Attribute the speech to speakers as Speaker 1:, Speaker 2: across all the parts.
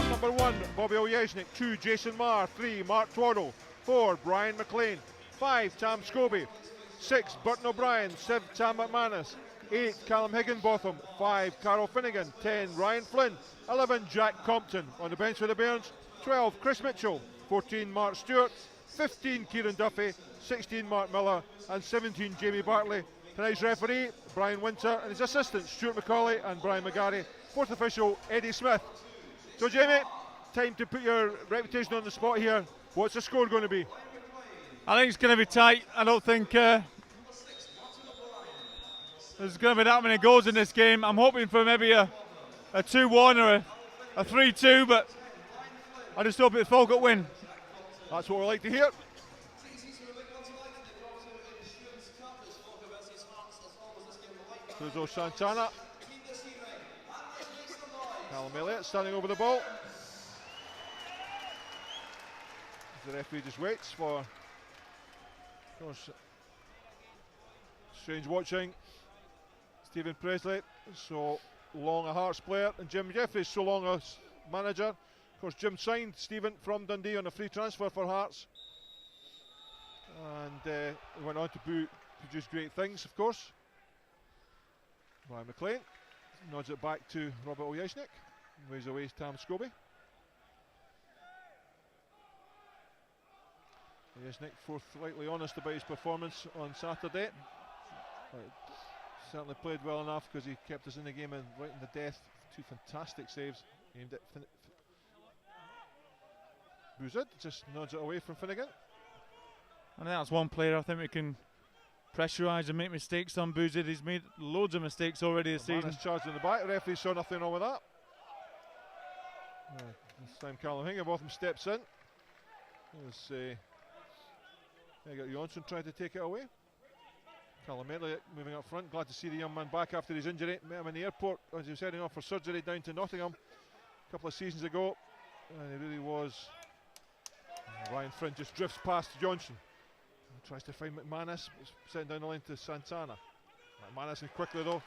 Speaker 1: Number 1, Bobby Ojesnik. 2, Jason Marr. 3, Mark Twaddle. 4, Brian McLean. 5, Tam Scobie. 6, Burton O'Brien. 7, Tam McManus. 8, Callum Higginbotham. 5, Carol Finnegan. 10, Ryan Flynn. 11, Jack Compton. On the bench for the Bairns, 12, Chris Mitchell. 14, Mark Stewart. 15, Kieran Duffy. 16, Mark Miller. And 17, Jamie Bartley. Tonight's referee, Brian Winter, and his assistants, Stuart McCauley and Brian McGarry. Fourth official, Eddie Smith. So Jamie, time to put your reputation on the spot here. What's the score going to be?
Speaker 2: I think it's going to be tight. I don't think there's going to be that many goals in this game. I'm hoping for maybe a 2-1 or a 3-2, but I just hope it's Falkirk win.
Speaker 1: That's what we like to hear. Cruzo Santana. Callum Elliott standing over the ball. The referee just waits for, of course, strange watching Stephen Presley, so long a Hearts player, and Jim Jeffries, so long a manager. Of course, Jim signed Stephen from Dundee on a free transfer for Hearts, and he went on to produce great things, of course. Brian McLean nods it back to Robert Ojesnik, waves away Tam Scobie. Ojesnik forthrightly honest about his performance on Saturday. Certainly played well enough because he kept us in the game and right in the death. 2 fantastic saves aimed at Bouzid, just nods it away from Finnegan.
Speaker 2: I think that's one player I think we can pressurise and make mistakes on Bouzid. He's made loads of mistakes already this season.
Speaker 1: Charged in the back, the referee saw nothing wrong with that. This time Callum Higginbotham steps in. Got Jonsson trying to take it away. Callum Elliott moving up front, glad to see the young man back after his injury. Met him in the airport as he was heading off for surgery down to Nottingham a couple of seasons ago, and he really was. Ryan Flynn just drifts past Jonsson. Tries to find McManus, setting down the line to Santana. McManus, and quickly though,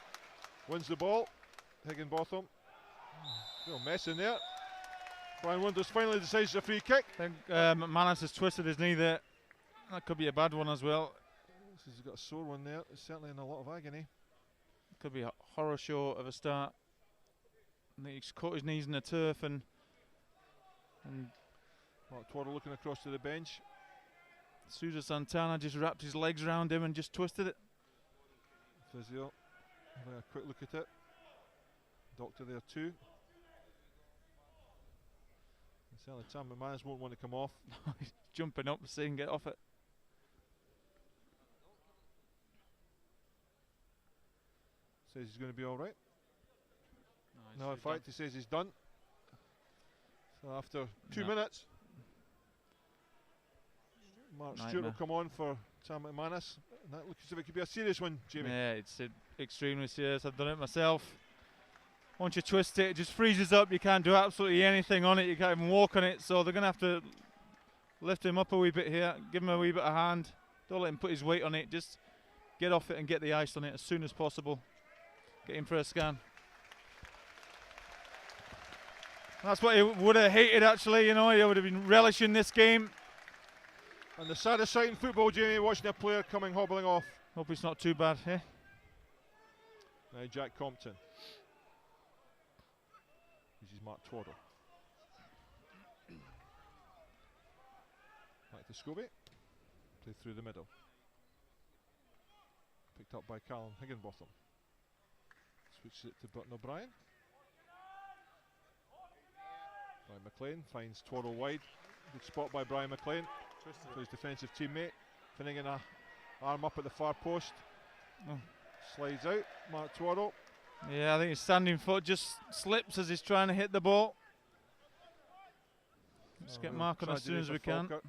Speaker 1: wins the ball. Higginbotham, little mess in there. Brian Wonders finally decides a free kick.
Speaker 2: I think McManus has twisted his knee there. That could be a bad one as well.
Speaker 1: He's got a sore one there. He's certainly in a lot of agony.
Speaker 2: Could be a horror show of a start. I think he's caught his knees in the turf and
Speaker 1: Mark Twaddle looking across to the bench.
Speaker 2: Sousa Santana just wrapped his legs around him and just twisted it.
Speaker 1: Physio having a quick look at it. Doctor there too. And certainly Tam McManus won't want to come off.
Speaker 2: He's jumping up saying get off it.
Speaker 1: Says he's going to be alright. No, in fact
Speaker 2: done.
Speaker 1: he says he's done. So after 2
Speaker 2: No.
Speaker 1: minutes, Mark Stewart will come on for Tam McManus. And that looks as if it could be a serious one, Jamie.
Speaker 2: Yeah, it's extremely serious. I've done it myself. Once you twist it, it just freezes up. You can't do absolutely anything on it. You can't even walk on it. So they're going to have to lift him up a wee bit here, give him a wee bit of hand. Don't let him put his weight on it. Just get off it and get the ice on it as soon as possible. Get him for a scan. That's what he would have hated, actually. You know, he would have been relishing this game.
Speaker 1: And the saddest sight in football, Jamie, watching a player coming hobbling off.
Speaker 2: Hope it's not too bad, eh?
Speaker 1: Now Jack Compton. This is Mark Twaddle. Back to Scobie. Play through the middle. Picked up by Callum Higginbotham. Switches it to Burton O'Brien. Brian McLean finds Twaddle wide. Good spot by Brian McLean for his defensive teammate. Finnegan a arm up at the far post. Slides out. Mark Twaddle.
Speaker 2: Yeah, I think his standing foot just slips as he's trying to hit the ball. Let's get Mark on as soon as we can.
Speaker 1: Tam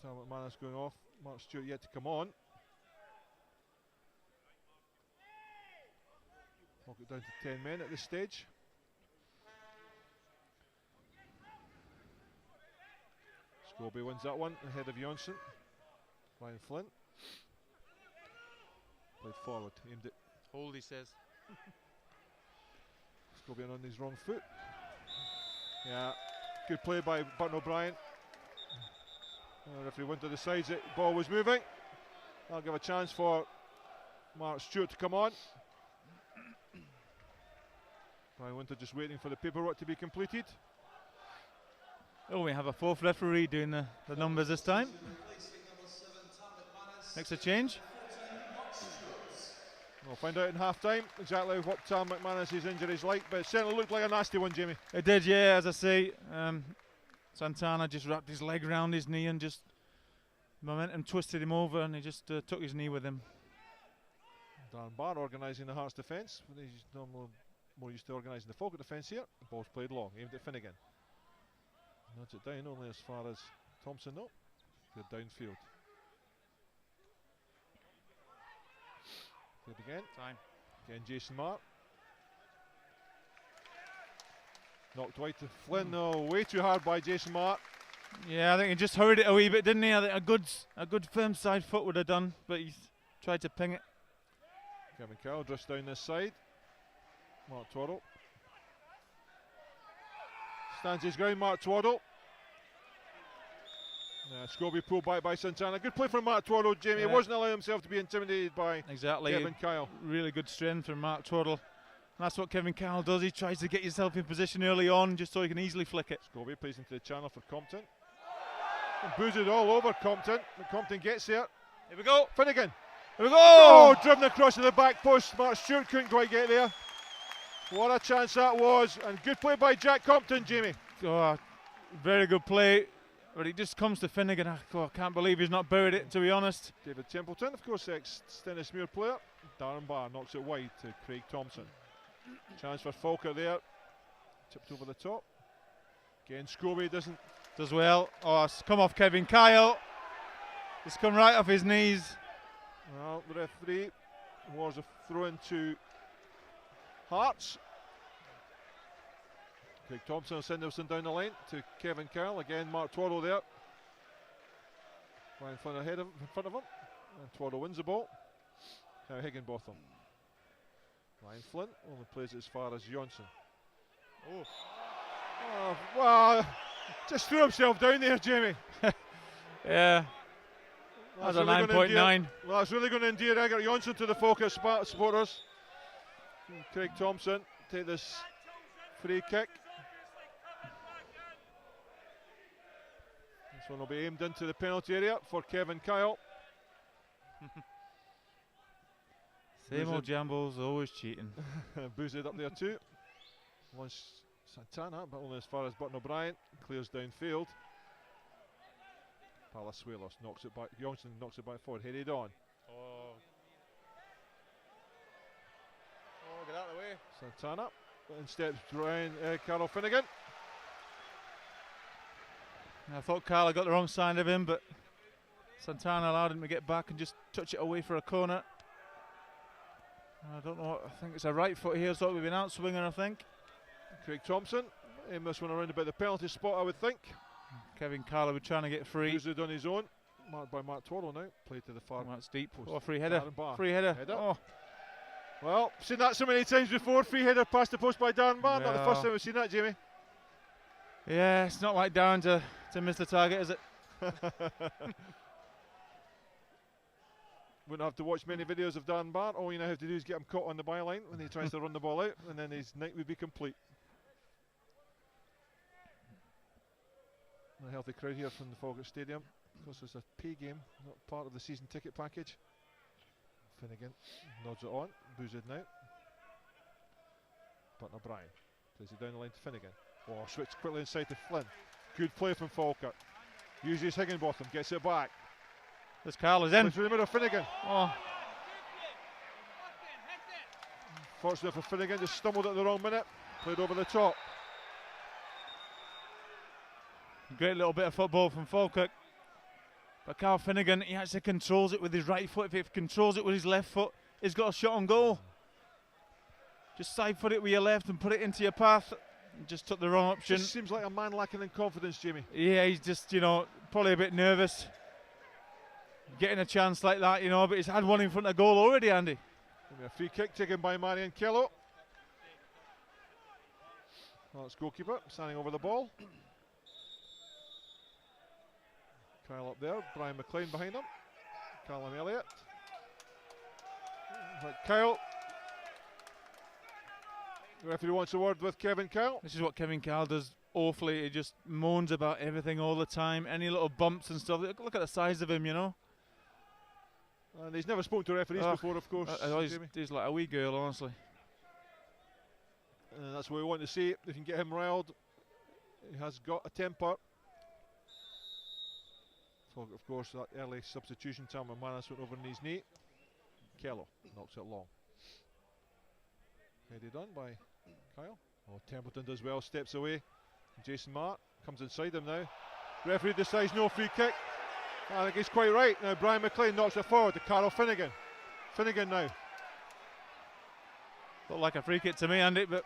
Speaker 1: McManus going off. Mark Stewart yet to come on. Knock it down to 10 men at this stage. Scobie wins that one ahead of Jonsson. Ryan Flynn. Played forward, aimed it.
Speaker 2: Hold, he says.
Speaker 1: Scobie on his wrong foot. Yeah, good play by Button O'Brien. Referee went to the sides, the ball was moving. I'll give a chance for Mark Stewart to come on. Brian Winter just waiting for the paperwork to be completed.
Speaker 2: Oh, we have a fourth referee doing the numbers this time. Makes a change.
Speaker 1: We'll find out in half time exactly what Tam McManus's injury is like, but it certainly looked like a nasty one, Jamie.
Speaker 2: It did, yeah, as I say. Santana just wrapped his leg around his knee and just momentum twisted him over, and he just took his knee with him.
Speaker 1: Darren Barr organising the Hearts defence. He's normally more used to organising the Falkirk defence here. The ball's played long, aimed at Finnegan. Nods it down only as far as Thompson, no. Good downfield. Good again.
Speaker 2: Time.
Speaker 1: Again, Jason Marr. Knocked wide to Flynn. No, way too hard by Jason Marr.
Speaker 2: Yeah, I think he just hurried it a wee bit, didn't he? I think a good firm side foot would have done, but he's tried to ping it.
Speaker 1: Kevin Kyle drifts down this side. Mark Twaddle. Stands his ground, Mark Twaddle. Scobie pulled back by Santana. Good play from Mark Twaddle, Jamie. He wasn't allowing himself to be intimidated by Kevin Kyle.
Speaker 2: Really good strength from Mark Twaddle. That's what Kevin Kyle does. He tries to get yourself in position early on just so he can easily flick it.
Speaker 1: Scobie plays into the channel for Compton. And boozed all over Compton. But Compton gets there.
Speaker 2: Here we go.
Speaker 1: Finnegan.
Speaker 2: Here we go.
Speaker 1: Oh, driven across to the back post. Mark Stewart couldn't quite get there. What a chance that was. And good play by Jack Compton, Jamie.
Speaker 2: Oh, very good play. But he just comes to Finnegan. I can't believe he's not buried it, to be honest.
Speaker 1: David Templeton, of course, ex-Stennismuir player. Darren Barr knocks it wide to Craig Thompson. Chance for Falkirk there. Tipped over the top. Again, Scobie does
Speaker 2: well. Oh, it's come off Kevin Kyle. It's come right off his knees.
Speaker 1: Well, the referee was a throw into Hearts. Craig Thompson and Sanderson down the line to Kevin Kyle. Again, Mark Twaddle there. Ryan Flynn ahead in front of him. And Twaddle wins the ball. Now Higginbotham. Ryan Flynn only plays it as far as Johnson. Oh, well, just threw himself down there, Jamie.
Speaker 2: Yeah. That's a 9.9.
Speaker 1: Well, that's really going to endear Egert Johnson to the Falkirk supporters. And Craig Thompson take this free kick. This one will be aimed into the penalty area for Kevin Kyle.
Speaker 2: Same old Jambos, always cheating.
Speaker 1: Boozed up there too. Once Santana, but only as far as Button O'Brien. Clears downfield. Palasuelos knocks it back. Johnson knocks it back forward. Headed on.
Speaker 2: Oh, get out of the way.
Speaker 1: Santana. Instead, Carl Finnegan.
Speaker 2: I thought Carla got the wrong side of him, but Santana allowed him to get back and just touch it away for a corner. I don't know. I think it's a right foot here, so we've been out swinging, I think.
Speaker 1: Craig Thompson aimed this one around about the penalty spot, I would think.
Speaker 2: Kevin Carla was trying to get free.
Speaker 1: Used on his own. Marked by Mark Twaddle now. Played to the far.
Speaker 2: That's deep.
Speaker 1: Post.
Speaker 2: Oh, free header.
Speaker 1: Free header.
Speaker 2: Oh.
Speaker 1: Well, seen that so many times before. Free header past the post by Darren Barr. Not the first time we've seen that, Jamie.
Speaker 2: Yeah, it's not like Darren to miss the target, is it?
Speaker 1: Wouldn't have to watch many videos of Darren Barr. All you now have to do is get him caught on the byline when he tries to run the ball out, and then his night would be complete. A healthy crowd here from the Falkirk Stadium. Of course, it's a pay game, not part of the season ticket package. Finnegan nods it on. Boozed now. Button O'Brien plays it down the line to Finnegan. Oh, switch quickly inside to Flynn. Good play from Falkirk. Uses Higginbotham, gets it back.
Speaker 2: This Carl is in.
Speaker 1: Through the middle of Finnegan.
Speaker 2: Oh.
Speaker 1: Fortunate for Finnegan, just stumbled at the wrong minute. Played over the top.
Speaker 2: Great little bit of football from Falkirk. But Carl Finnegan, he actually controls it with his right foot. If he controls it with his left foot, he's got a shot on goal. Just side foot it with your left and put it into your path. Just took the wrong option.
Speaker 1: Just seems like a man lacking in confidence, Jamie.
Speaker 2: Yeah, he's just, probably a bit nervous. Getting a chance like that, but he's had one in front of goal already, Andy.
Speaker 1: A free kick taken by Marion Kello. Well, it's goalkeeper standing over the ball. Kyle up there, Brian McLean behind him. Callum Elliott. Right, Kyle. The referee wants a word with Kevin Kyle.
Speaker 2: This is what Kevin Kyle does awfully. He just moans about everything all the time. Any little bumps and stuff. Look at the size of him, you know.
Speaker 1: And he's never spoken to referees before, of course.
Speaker 2: He's like a wee girl, honestly.
Speaker 1: And that's what we want to see. If you can get him riled, he has got a temper. So, of course, that early substitution, Tam McManus went over on his knee. Kello knocks it long. Headed on by Kyle. Oh, Templeton does well, steps away. Jason Mart comes inside him now. Referee decides no free kick. I think he's quite right. Now Brian McLean knocks it forward to Carl Finnegan. Finnegan now.
Speaker 2: Looked like a free kick to me, Andy, but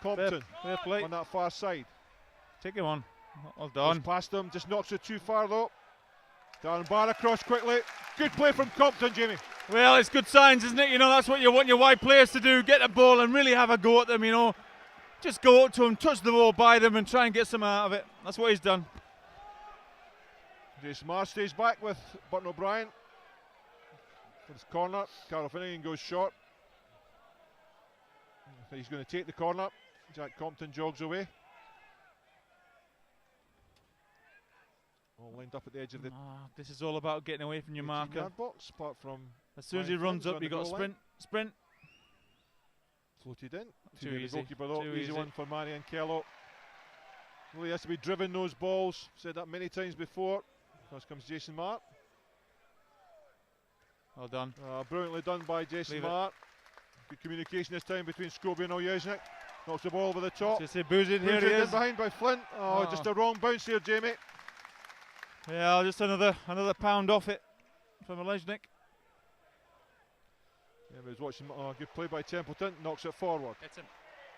Speaker 1: Compton
Speaker 2: fair play.
Speaker 1: on that far side.
Speaker 2: Take him on. Well done.
Speaker 1: Goes past him, just knocks it too far though. Darren Barr across quickly. Good play from Compton, Jamie.
Speaker 2: Well, it's good signs, isn't it? You know, that's what you want your wide players to do. Get the ball and really have a go at them, you know. Just go up to them, touch the ball by them and try and get some out of it. That's what he's done.
Speaker 1: Jason Marr stays back with Burton O'Brien. His corner. Carl Finnegan goes short. He's going to take the corner. Jack Compton jogs away. All lined up at the edge of the
Speaker 2: this is all about getting away from your marker.
Speaker 1: Box, apart from
Speaker 2: as soon as he runs up, you got to sprint.
Speaker 1: Floated in.
Speaker 2: Too
Speaker 1: the
Speaker 2: easy.
Speaker 1: Goalkeeper though.
Speaker 2: Too
Speaker 1: Easy
Speaker 2: easy
Speaker 1: one for Marion Kello. Really has to be driven those balls. Said that many times before. First comes Jason Mart.
Speaker 2: Well done.
Speaker 1: Brilliantly done by Jason Mart. Good communication this time between Scobie and Oljeznik. Knocks the ball over the top.
Speaker 2: Just boozed. Here he is.
Speaker 1: Behind by Flint. Just a wrong bounce here, Jamie.
Speaker 2: Yeah, just another pound off it from Oljeznik.
Speaker 1: Yeah, he was watching. Good play by Templeton. Knocks it forward.
Speaker 2: Hits him.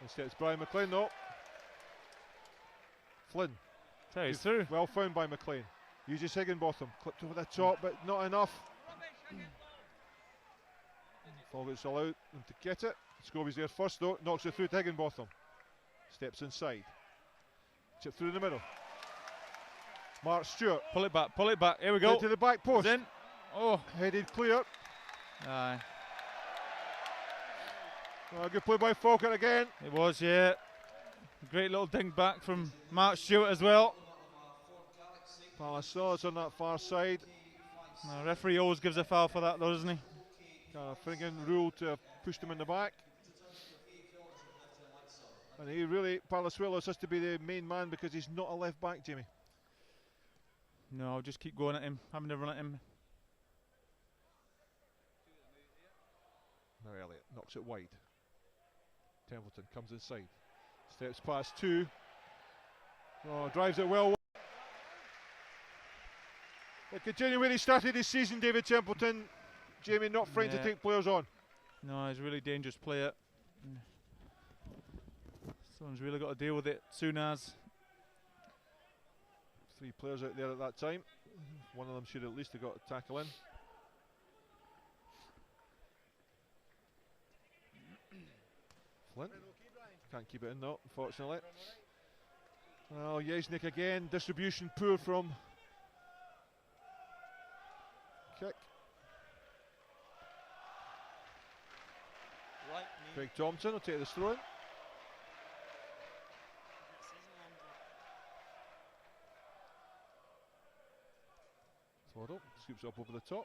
Speaker 1: Instead, it's Brian McLean though. Flynn.
Speaker 2: He's through.
Speaker 1: Well found by McLean. Uses Higginbotham. Clipped over the top, but not enough. Falkirk's allowed them to get it. Scobie's there first though. Knocks it through to Higginbotham. Steps inside. Chip through the middle. Mark Stewart.
Speaker 2: Pull it back. Here we go.
Speaker 1: Into the back post.
Speaker 2: In. Oh.
Speaker 1: Headed clear.
Speaker 2: Aye.
Speaker 1: Good play by Falkirk again.
Speaker 2: It was, yeah. Great little ding back from Mark Stewart as well.
Speaker 1: Palacios on that far side.
Speaker 2: The referee always gives a foul for that though, doesn't he?
Speaker 1: Finnegan ruled to have pushed him in the back. And he really, Palacios has to be the main man because he's not a left back, Jamie.
Speaker 2: No, just keep going at him, having to run at him.
Speaker 1: Now Elliott knocks it wide. Templeton comes inside. Steps past two. Drives it well. They continue where he started his season, David Templeton. Jamie, not afraid to take players on.
Speaker 2: No, he's a really dangerous player. Someone's really got to deal with it soon as.
Speaker 1: 3 players out there at that time. One of them should at least have got a tackle in. Flint can't keep it in though, unfortunately. Well, Oljeznik again, distribution poor from kick. Craig Thompson will take this throw in. Twaddle scoops up over the top.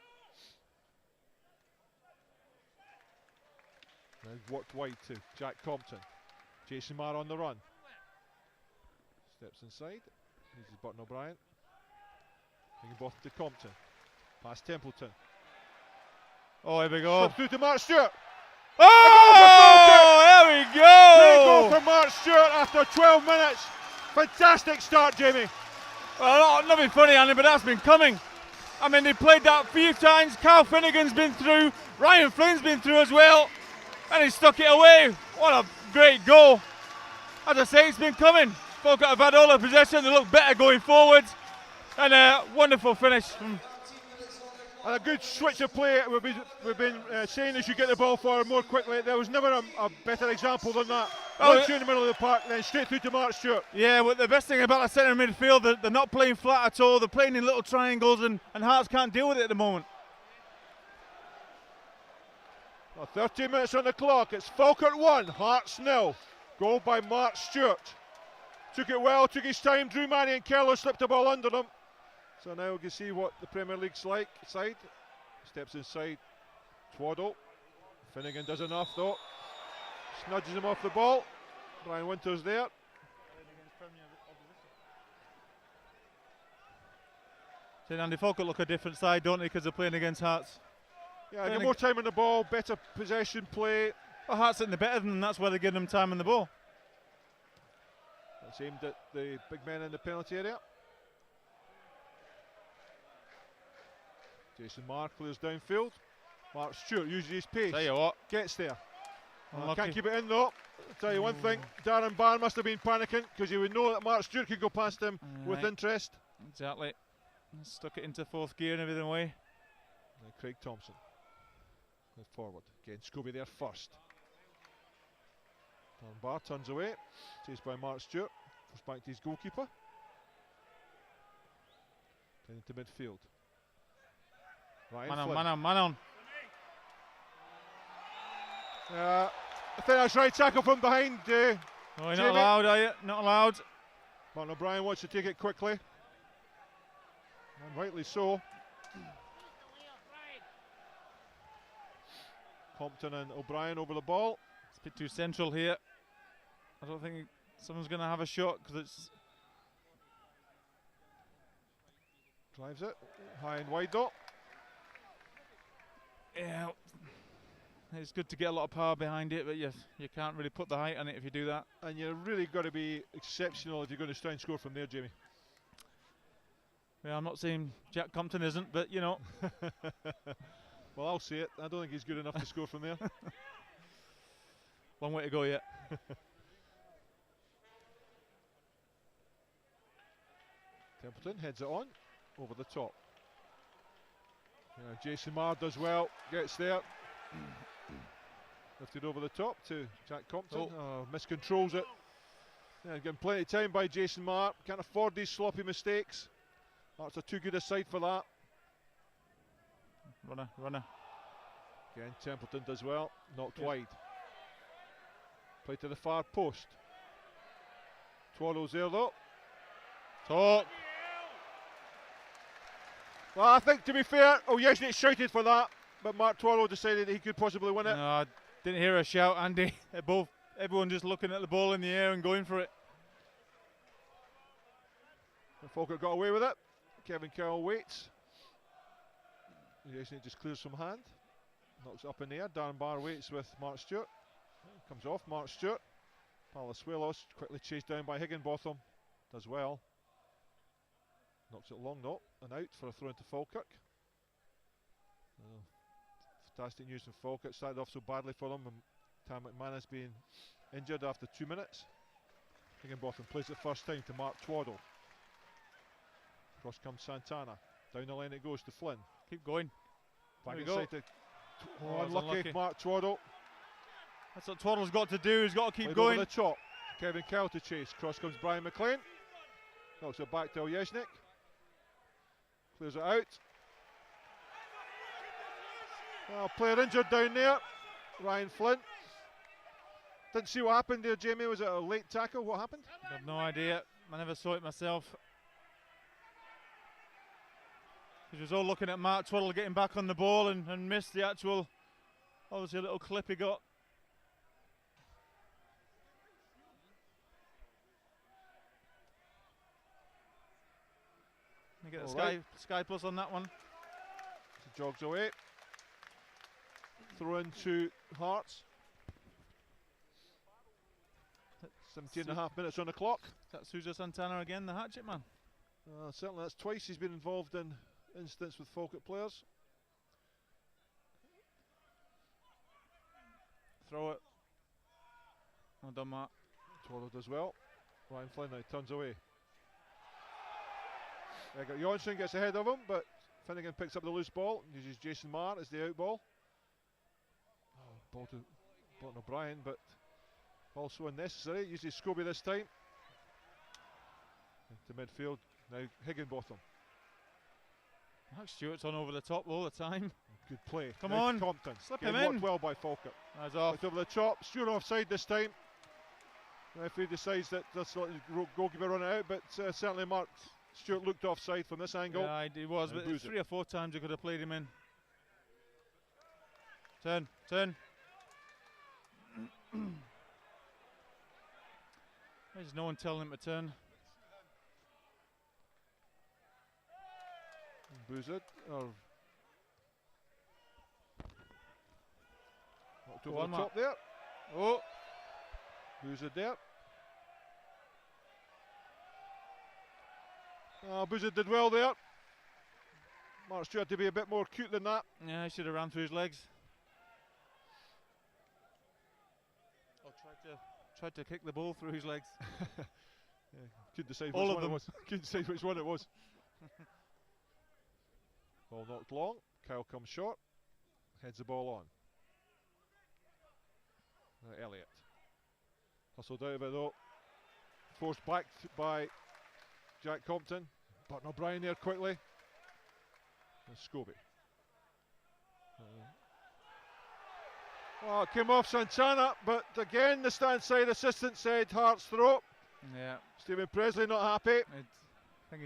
Speaker 1: Now worked wide to Jack Compton. Jason Marr on the run. Steps inside. This is Burton O'Brien. Higginbotham to Compton. Past Templeton.
Speaker 2: Oh, here we go.
Speaker 1: Through to Mark Stewart.
Speaker 2: Oh, there we go.
Speaker 1: Great goal for Mark Stewart after 12 minutes. Fantastic start, Jamie.
Speaker 2: Well, nothing funny, Andy, but that's been coming. I mean, they played that a few times. Carl Finnegan's been through. Ryan Flynn's been through as well. And he stuck it away. What a great goal. As I say, it's been coming. Falkirk have had all the possession. They look better going forwards. And a wonderful finish from
Speaker 1: And a good switch of play. We've been saying they should get the ball forward more quickly. There was never a better example than that. Once you're in the middle of the park, then straight through to Mark Stewart.
Speaker 2: Yeah, but the best thing about the centre midfield, they're not playing flat at all. They're playing in little triangles, and Hearts can't deal with it at the moment.
Speaker 1: Well, 13 minutes on the clock. It's Falkirk 1, Hearts 0. Goal by Mark Stewart. Took it well, took his time. Drew Manny and Kello slipped the ball under them. So now we can see what the Premier League's like. Side steps inside. Twaddle. Finnegan does enough though. Snudges him off the ball. Brian Winters there.
Speaker 2: See, Andy Falkirk look a different side, don't they, because they're playing against Hearts.
Speaker 1: Yeah, get more time on the ball, better possession play.
Speaker 2: Well, Hearts hitting the better than them, that's why they're giving them time on the ball.
Speaker 1: That's aimed at the big men in the penalty area. Jason Marr clears downfield. Mark Stewart uses his pace.
Speaker 2: Tell you what.
Speaker 1: Gets there. Can't keep it in though. I'll tell you one thing, Darren Barr must have been panicking because he would know that Mark Stewart could go past him with interest.
Speaker 2: Exactly. Stuck it into fourth gear and everything away.
Speaker 1: And Craig Thompson. Move forward. Again, Scobie there first. Darren Barr turns away. Chased by Mark Stewart. Goes back to his goalkeeper. Then into midfield.
Speaker 2: Man on.
Speaker 1: I think that's right tackle from behind.
Speaker 2: No, you're not allowed, are you? Not allowed.
Speaker 1: Martin O'Brien wants to take it quickly. And rightly so. Compton and O'Brien over the ball.
Speaker 2: It's a bit too central here. I don't think someone's going to have a shot because it's.
Speaker 1: Drives it high and wide though.
Speaker 2: Yeah, it's good to get a lot of power behind it, but yes, you can't really put the height on it if you do that.
Speaker 1: And you're really got to be exceptional if you're going to try and score from there, Jamie.
Speaker 2: Yeah, I'm not saying Jack Compton isn't, but you know.
Speaker 1: Well, I'll say it. I don't think he's good enough to score from there.
Speaker 2: Long way to go yet.
Speaker 1: Templeton heads it on over the top. Jason Marr does well, gets there. Lifted over the top to Jack Compton. Miscontrols it. Yeah, getting plenty of time by Jason Marr. Can't afford these sloppy mistakes. Hearts are too good a side for that.
Speaker 2: Runner.
Speaker 1: Again, Templeton does well. Knocked wide. Play to the far post. Twaddle's there though.
Speaker 2: Talk.
Speaker 1: Well, I think to be fair, Yesnik shouted for that, but Mark Twaddle decided that he could possibly win it.
Speaker 2: No, I didn't hear a shout, Andy. Everyone just looking at the ball in the air and going for it.
Speaker 1: And Falkirk got away with it. Kevin Carroll waits. Yesnik just clears from hand. Knocks it up in the air. Darren Barr waits with Mark Stewart. Comes off Mark Stewart. Palasuelos quickly chased down by Higginbotham. Does well. Knocks it long though, and out for a throw into Falkirk. Fantastic news from Falkirk. Started off so badly for them, and Tam McManus being injured after 2 minutes. Higginbotham plays it first time to Mark Twaddle. Cross comes Santana. Down the line it goes to Flynn.
Speaker 2: Keep going.
Speaker 1: Back inside to unlucky Mark Twaddle.
Speaker 2: That's what Twaddle's got to do. He's got to keep
Speaker 1: Played
Speaker 2: going.
Speaker 1: over the top. Kevin Cowell to chase. Cross comes Brian McLean. Knocks it back to Yesnik. Clears it out. Player injured down there. Ryan Flint. Didn't see what happened there, Jamie. Was it a late tackle? What happened?
Speaker 2: I have no idea. I never saw it myself. He was all looking at Mark Twaddle getting back on the ball and missed the actual, obviously, a little clip he got. You get the Sky Plus on that one.
Speaker 1: He jogs away. Throw into Hearts. 17.5 minutes on the clock.
Speaker 2: That's Sousa Santana again, the hatchet man.
Speaker 1: Certainly that's twice he's been involved in incidents with Falkirk players.
Speaker 2: Throw it. Well done, Matt.
Speaker 1: Twaddle does well. Ryan Flynn now turns away. Jonsson gets ahead of him, but Finnegan picks up the loose ball, uses Jason Marr as the out ball. Ball to Burton O'Brien, but also unnecessary. Uses Scobie this time. Into midfield, now Higginbotham.
Speaker 2: Mark Stewart's on over the top all the time.
Speaker 1: Good play.
Speaker 2: Come
Speaker 1: now
Speaker 2: on.
Speaker 1: Compton.
Speaker 2: Slip
Speaker 1: Getting
Speaker 2: him in.
Speaker 1: worked well by Falkirk.
Speaker 2: That's off.
Speaker 1: Right over the top. Stewart offside this time. Referee decides that that's not the goalkeeper running out, but certainly Mark Stewart looked offside from this angle.
Speaker 2: Yeah, he was, but 3 or 4 times he could have played him in. Turn. There's no one telling him to turn.
Speaker 1: Boozed or knocked over
Speaker 2: on,
Speaker 1: the top there.
Speaker 2: Oh,
Speaker 1: Boozed there. Boozed did well there. Mark Stewart to be a bit more cute than that.
Speaker 2: yeah, he should have ran through his legs. Oh, tried to kick the ball through his legs.
Speaker 1: Yeah, couldn't decide
Speaker 2: All
Speaker 1: which
Speaker 2: of
Speaker 1: one
Speaker 2: them.
Speaker 1: it was. Couldn't decide which one it was. Ball knocked long. Kyle comes short. Heads the ball on. Elliott. Hustled out of it though. Forced back by Jack Compton. Burton O'Brien there quickly. And Scobie. It came off Santana, but again the stand side assistant said Hart's throat.
Speaker 2: Yeah.
Speaker 1: Stephen Presley not happy.
Speaker 2: I think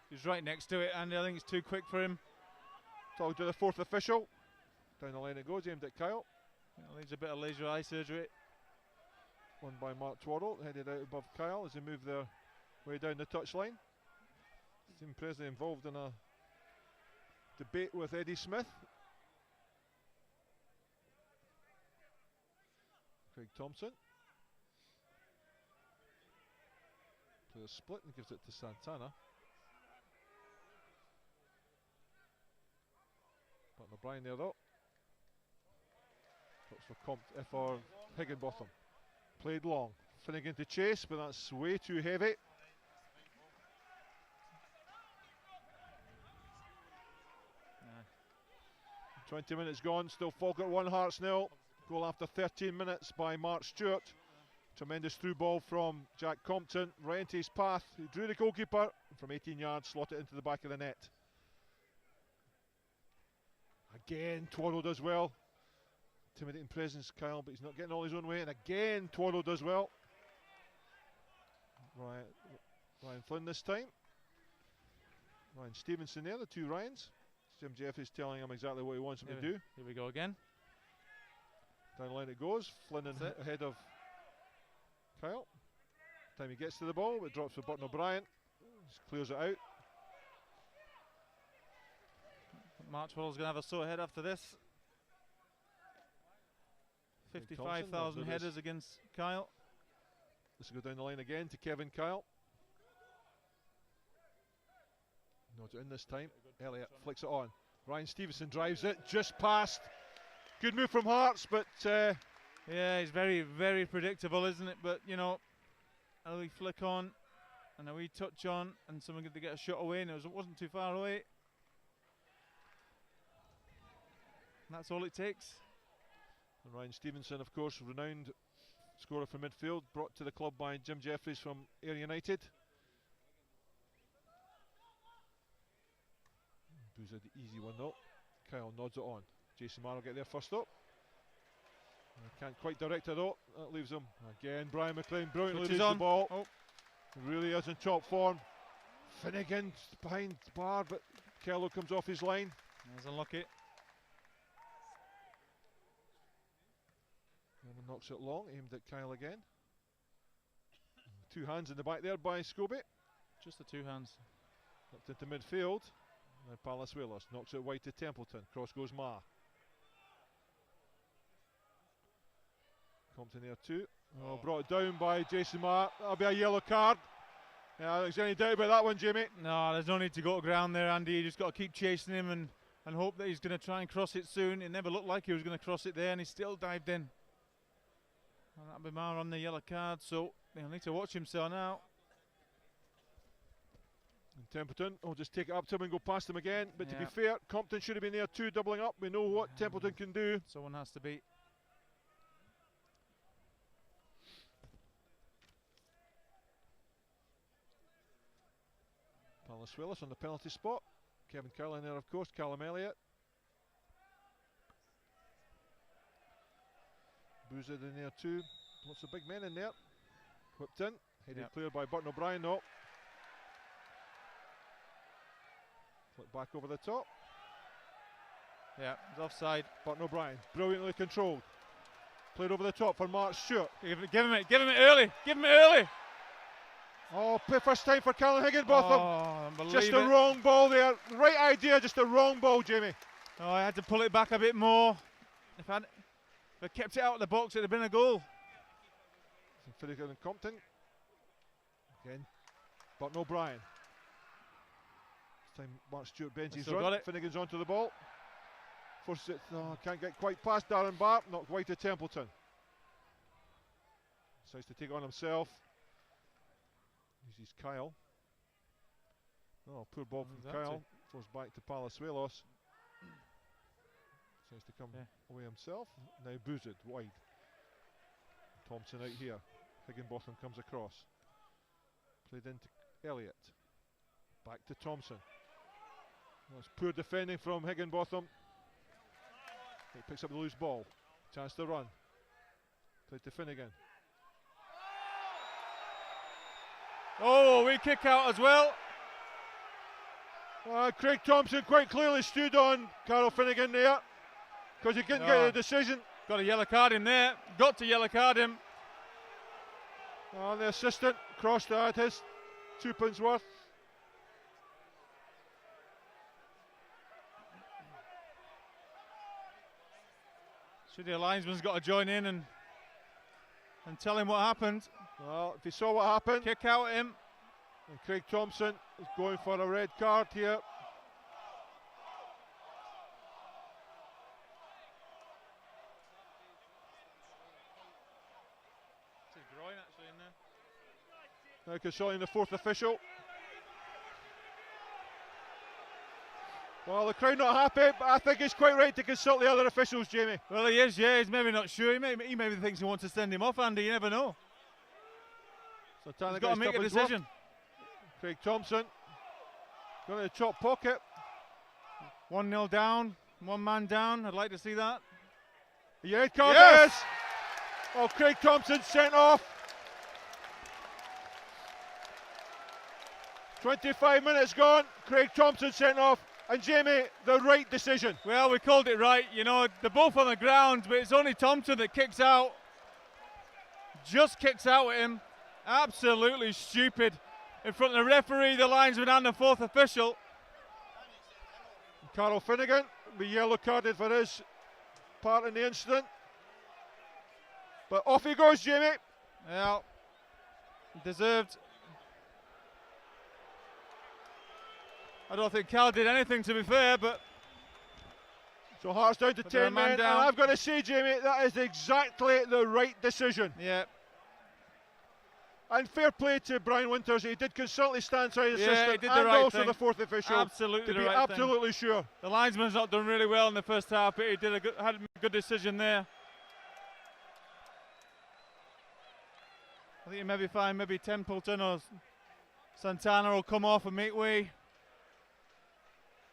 Speaker 2: he's right next to it, and I think it's too quick for him.
Speaker 1: Talking to the fourth official. Down the line it goes, aimed at Kyle.
Speaker 2: Needs a bit of laser eye surgery.
Speaker 1: Won by Mark Twaddle, headed out above Kyle as they move their way down the touchline. Stephen Presley involved in a debate with Eddie Smith. Craig Thompson. To the split and gives it to Santana. Burton O'Brien there though. Drops for Higginbotham. Played long. Finnegan to chase, but that's way too heavy.
Speaker 2: Nah.
Speaker 1: 20 minutes gone, still Falkirk 1, Hearts 0. Goal after 13 minutes by Mark Stewart. Tremendous through ball from Jack Compton, right into his path. He drew the goalkeeper from 18 yards, slotted into the back of the net. Again, Twaddle does well. Intimidating presence, Kyle, but he's not getting all his own way. And again, Twaddle does well. Ryan Flynn this time. Ryan Stevenson there, the two Ryans. Jim Jeffries telling him exactly what he wants him to do.
Speaker 2: Here we go again.
Speaker 1: Down the line it goes. Flynn ahead of Kyle. Time he gets to the ball, it drops for Burton O'Brien. Just clears it out.
Speaker 2: Mark Twaddle's going to have a sore head after this. 55,000 headers against Kyle.
Speaker 1: This will go down the line again to Kevin Kyle. Not in this time. Elliott flicks it on. Ryan Stevenson drives it just past. Good move from Hearts, but
Speaker 2: yeah, he's very, very predictable, isn't it? But you know, a wee flick on and a wee touch on, and someone to get a shot away, and it wasn't too far away. And that's all it takes.
Speaker 1: And Ryan Stevenson, of course, renowned scorer from midfield, brought to the club by Jim Jeffries from Ayr United. Boozer the easy one though. Kyle nods it on. Jason Marr will get there first up. Can't quite direct it though. That leaves him. Again, Brian McLean brilliantly reads the ball.
Speaker 2: Oh.
Speaker 1: Really is in top form. Finnegan behind the bar, but Kello comes off his line.
Speaker 2: He's unlucky.
Speaker 1: And knocks it long, aimed at Kyle again. Two hands in the back there by Scobie.
Speaker 2: Just the two hands.
Speaker 1: Up into midfield. And Palazuelos knocks it wide to Templeton. Cross goes Ma. Compton there too. Oh, brought it down by Jason Ma. That'll be a yellow card. Yeah, I don't think there's any doubt about that one, Jamie.
Speaker 2: No, there's no need to go to ground there, Andy. You just got to keep chasing him and hope that he's going to try and cross it soon. It never looked like he was going to cross it there, and he still dived in. And that'll be Ma on the yellow card, so he'll need to watch himself now.
Speaker 1: And Templeton will just take it up to him and go past him again. But to be
Speaker 2: Yeah.
Speaker 1: fair, Compton should have been there too, doubling up. We know what Templeton can do.
Speaker 2: Someone has to beat.
Speaker 1: Palace on the penalty spot. Kevin Curley in there, of course. Callum Elliott. Boozed in there too. Lots of big men in there. Whipped in. Headed clear by Burton O'Brien. No. Flick back over the top.
Speaker 2: Yeah, it's offside.
Speaker 1: Burton O'Brien, brilliantly controlled. Played over the top for Mark Stewart.
Speaker 2: Give him it early. Give him it early.
Speaker 1: Oh, first time for Callum Higginbotham.
Speaker 2: Oh,
Speaker 1: just a wrong ball there. Right idea, just a wrong ball, Jamie.
Speaker 2: Oh, I had to pull it back a bit more. If I kept it out of the box, it'd have been a goal.
Speaker 1: Finnegan and Compton. Again, Burton O'Brien. This time Mark Stewart bends his run. Finnegan's onto the ball. Forces it, can't get quite past Darren Barr. Not quite to Templeton. Decides to take it on himself. Uses Kyle. Oh, poor ball from Kyle. Throws back to Palazuelos. Decides to come away himself. Now Boozed wide. Thompson out here. Higginbotham comes across. Played into Elliott. Back to Thompson. That's poor defending from Higginbotham. He picks up the loose ball. Chance to run. Played to Finnegan.
Speaker 2: Oh, we kick out as well.
Speaker 1: Craig Thompson quite clearly stood on Carl Finnegan there because he couldn't get a decision.
Speaker 2: Got a yellow card in there. Got to yellow card him.
Speaker 1: The assistant crossed at his £2 worth.
Speaker 2: Should the linesman's got to join in and tell him what happened.
Speaker 1: Well, if he saw what happened,
Speaker 2: kick out at him.
Speaker 1: And Craig Thompson is going for a red card here.
Speaker 2: It's his groin actually in there.
Speaker 1: Now consulting the fourth official. Well, the crowd not happy, but I think it's quite right to consult the other officials, Jamie.
Speaker 2: Well, he is, yeah. He's maybe not sure. He maybe thinks he wants to send him off, Andy. You never know.
Speaker 1: So
Speaker 2: he's got to make a decision.
Speaker 1: Craig Thompson going to the top pocket.
Speaker 2: 1-0 down, one man down. I'd like to see that.
Speaker 1: Yeah, red card yes! Oh, Craig Thompson sent off. 25 minutes gone. Craig Thompson sent off. And Jamie, the right decision.
Speaker 2: Well, we called it right. You know, they're both on the ground, but it's only Thompson that kicks out. Just kicks out at him. Absolutely stupid. In front of the referee, the linesman and the fourth official.
Speaker 1: Carl Finnegan will be yellow carded for his part in the incident. But off he goes, Jamie.
Speaker 2: Yeah, deserved. I don't think Cal did anything, to be fair, but...
Speaker 1: So Hearts down to 10 men, and I've got to say, Jamie, that is exactly the right decision.
Speaker 2: Yeah.
Speaker 1: And fair play to Brian Winters, he did consult his stance side assistant
Speaker 2: he did
Speaker 1: and
Speaker 2: right
Speaker 1: also
Speaker 2: thing.
Speaker 1: The fourth official.
Speaker 2: Absolutely
Speaker 1: to
Speaker 2: the
Speaker 1: be
Speaker 2: right
Speaker 1: absolutely
Speaker 2: thing.
Speaker 1: Sure.
Speaker 2: The linesman's not done really well in the first half, but he did had a good decision there. I think he may be fine, maybe Templeton or Santana will come off and make way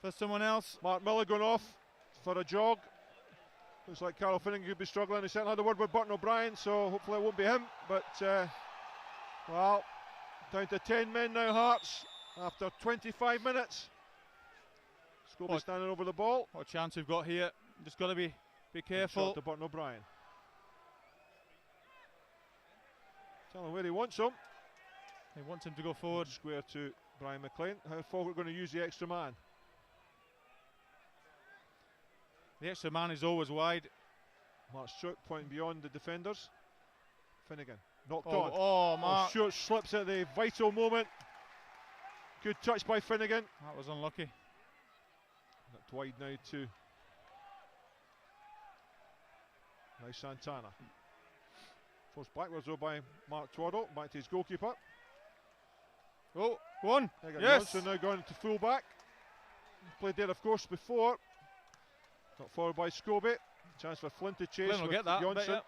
Speaker 2: for someone else.
Speaker 1: Mark Miller going off for a jog. Looks like Carl Finnegan could be struggling. He certainly had a word with Burton O'Brien, so hopefully it won't be him. But, well, down to 10 men now, Hearts, after 25 minutes. Scobie standing over the ball.
Speaker 2: What a chance we've got here. Just got to be careful.
Speaker 1: Shot to Burton O'Brien. Tell him where he wants him.
Speaker 2: He wants him to go forward.
Speaker 1: Square to Brian McLean. How Falkirk going to use the extra man?
Speaker 2: The extra man is always wide.
Speaker 1: Mark Stewart pointing beyond the defenders. Finnegan knocked
Speaker 2: on.
Speaker 1: Oh,
Speaker 2: Mark.
Speaker 1: Stewart slips at the vital moment. Good touch by Finnegan.
Speaker 2: That was unlucky.
Speaker 1: Knocked wide now to now Santana. Forced backwards though by Mark Twaddle. Back to his goalkeeper.
Speaker 2: Oh, Go on.
Speaker 1: Yes. Johnson now going to full back. Played there, of course, before. Got forward by Scobie. Chance for Flynn to chase.
Speaker 2: Flynn will get that.
Speaker 1: Johnson.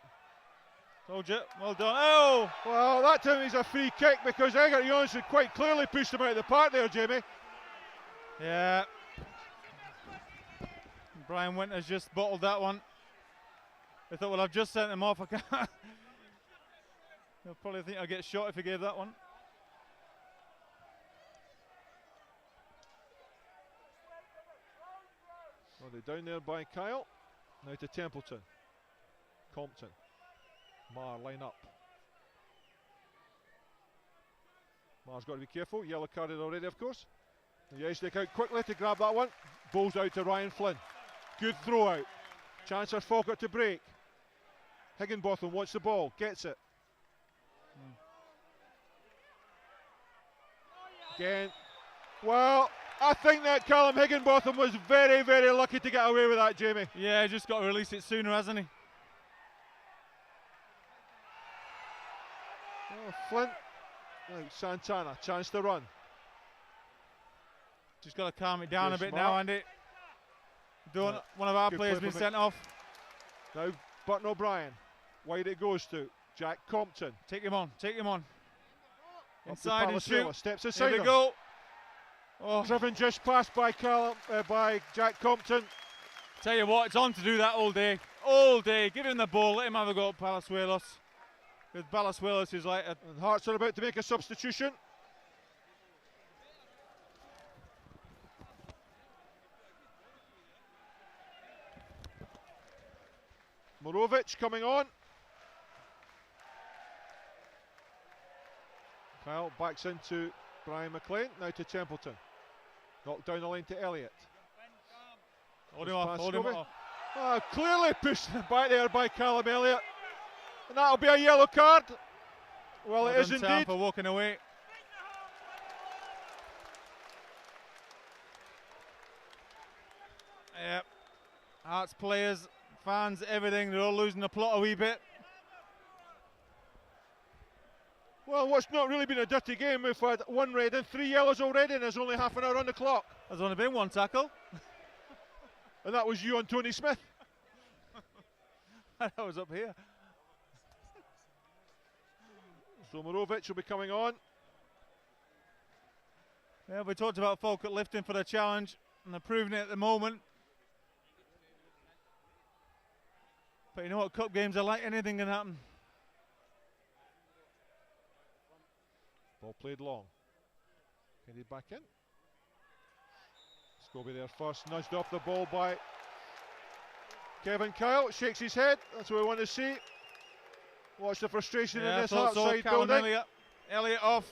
Speaker 2: Told you. Well done. Oh!
Speaker 1: Well, that time he's a free kick because Egert Johnson quite clearly pushed him out of the park there, Jamie.
Speaker 2: Yeah. Brian Winter's just bottled that one. I thought, well, I've just sent him off. I can't. He'll probably think I'll get shot if he gave that one.
Speaker 1: Well, they're down there by Kyle. Now to Templeton. Compton. Marr line up. Marr's got to be careful. Yellow carded already, of course. Yeznik out quickly to grab that one. Bowls out to Ryan Flynn. Good throw out. Chance for Falkirk to break. Higginbotham wants the ball. Gets it. Again. Well, I think that Callum Higginbotham was very, very lucky to get away with that, Jamie.
Speaker 2: Yeah, just got to release it sooner, hasn't he?
Speaker 1: Oh, Flint. Right, Santana, chance to run.
Speaker 2: Just got to calm it down
Speaker 1: Yes,
Speaker 2: a bit
Speaker 1: Mark.
Speaker 2: now, Andy. One of our
Speaker 1: Good
Speaker 2: players
Speaker 1: play
Speaker 2: been
Speaker 1: from
Speaker 2: sent off.
Speaker 1: Now Burton O'Brien. Wide it goes to Jack Compton.
Speaker 2: Take him on, take him on.
Speaker 1: Up to
Speaker 2: Inside and shoot.
Speaker 1: Palazuela, steps aside.
Speaker 2: Here they go. Oh,
Speaker 1: Driven just past by by Jack Compton.
Speaker 2: tell you what, it's on to do that all day. All day. Give him the ball, let him have a go at Palazuelos. Because Palazuelos is like a...
Speaker 1: And Hearts are about to make a substitution. Morovic coming on. Kyle backs into Brian McLean, now to Templeton. Knocked down the line to Elliott.
Speaker 2: Hold him off, hold him off.
Speaker 1: Clearly pushed back there by Callum Elliott. And that'll be a yellow card. Well, it is indeed.
Speaker 2: For walking away. Yep. Hearts players, fans, everything, they're all losing the plot a wee bit.
Speaker 1: Well, what's not really been a dirty game, we've had one red and 3 yellows already, and there's only half an hour on the clock.
Speaker 2: There's only been one tackle.
Speaker 1: And that was you on Tony Smith.
Speaker 2: That was up here.
Speaker 1: So Morovic will be coming on.
Speaker 2: Yeah, we talked about Falkirk lifting for the challenge, and they're proving it at the moment. But you know what, cup games are like, anything can happen.
Speaker 1: Ball played long. Headed back in. Scobie there first, nudged off the ball by Kevin Kyle. Shakes his head, that's what we want to see. Watch the frustration in this Hearts side
Speaker 2: Callum
Speaker 1: building.
Speaker 2: Elliott off.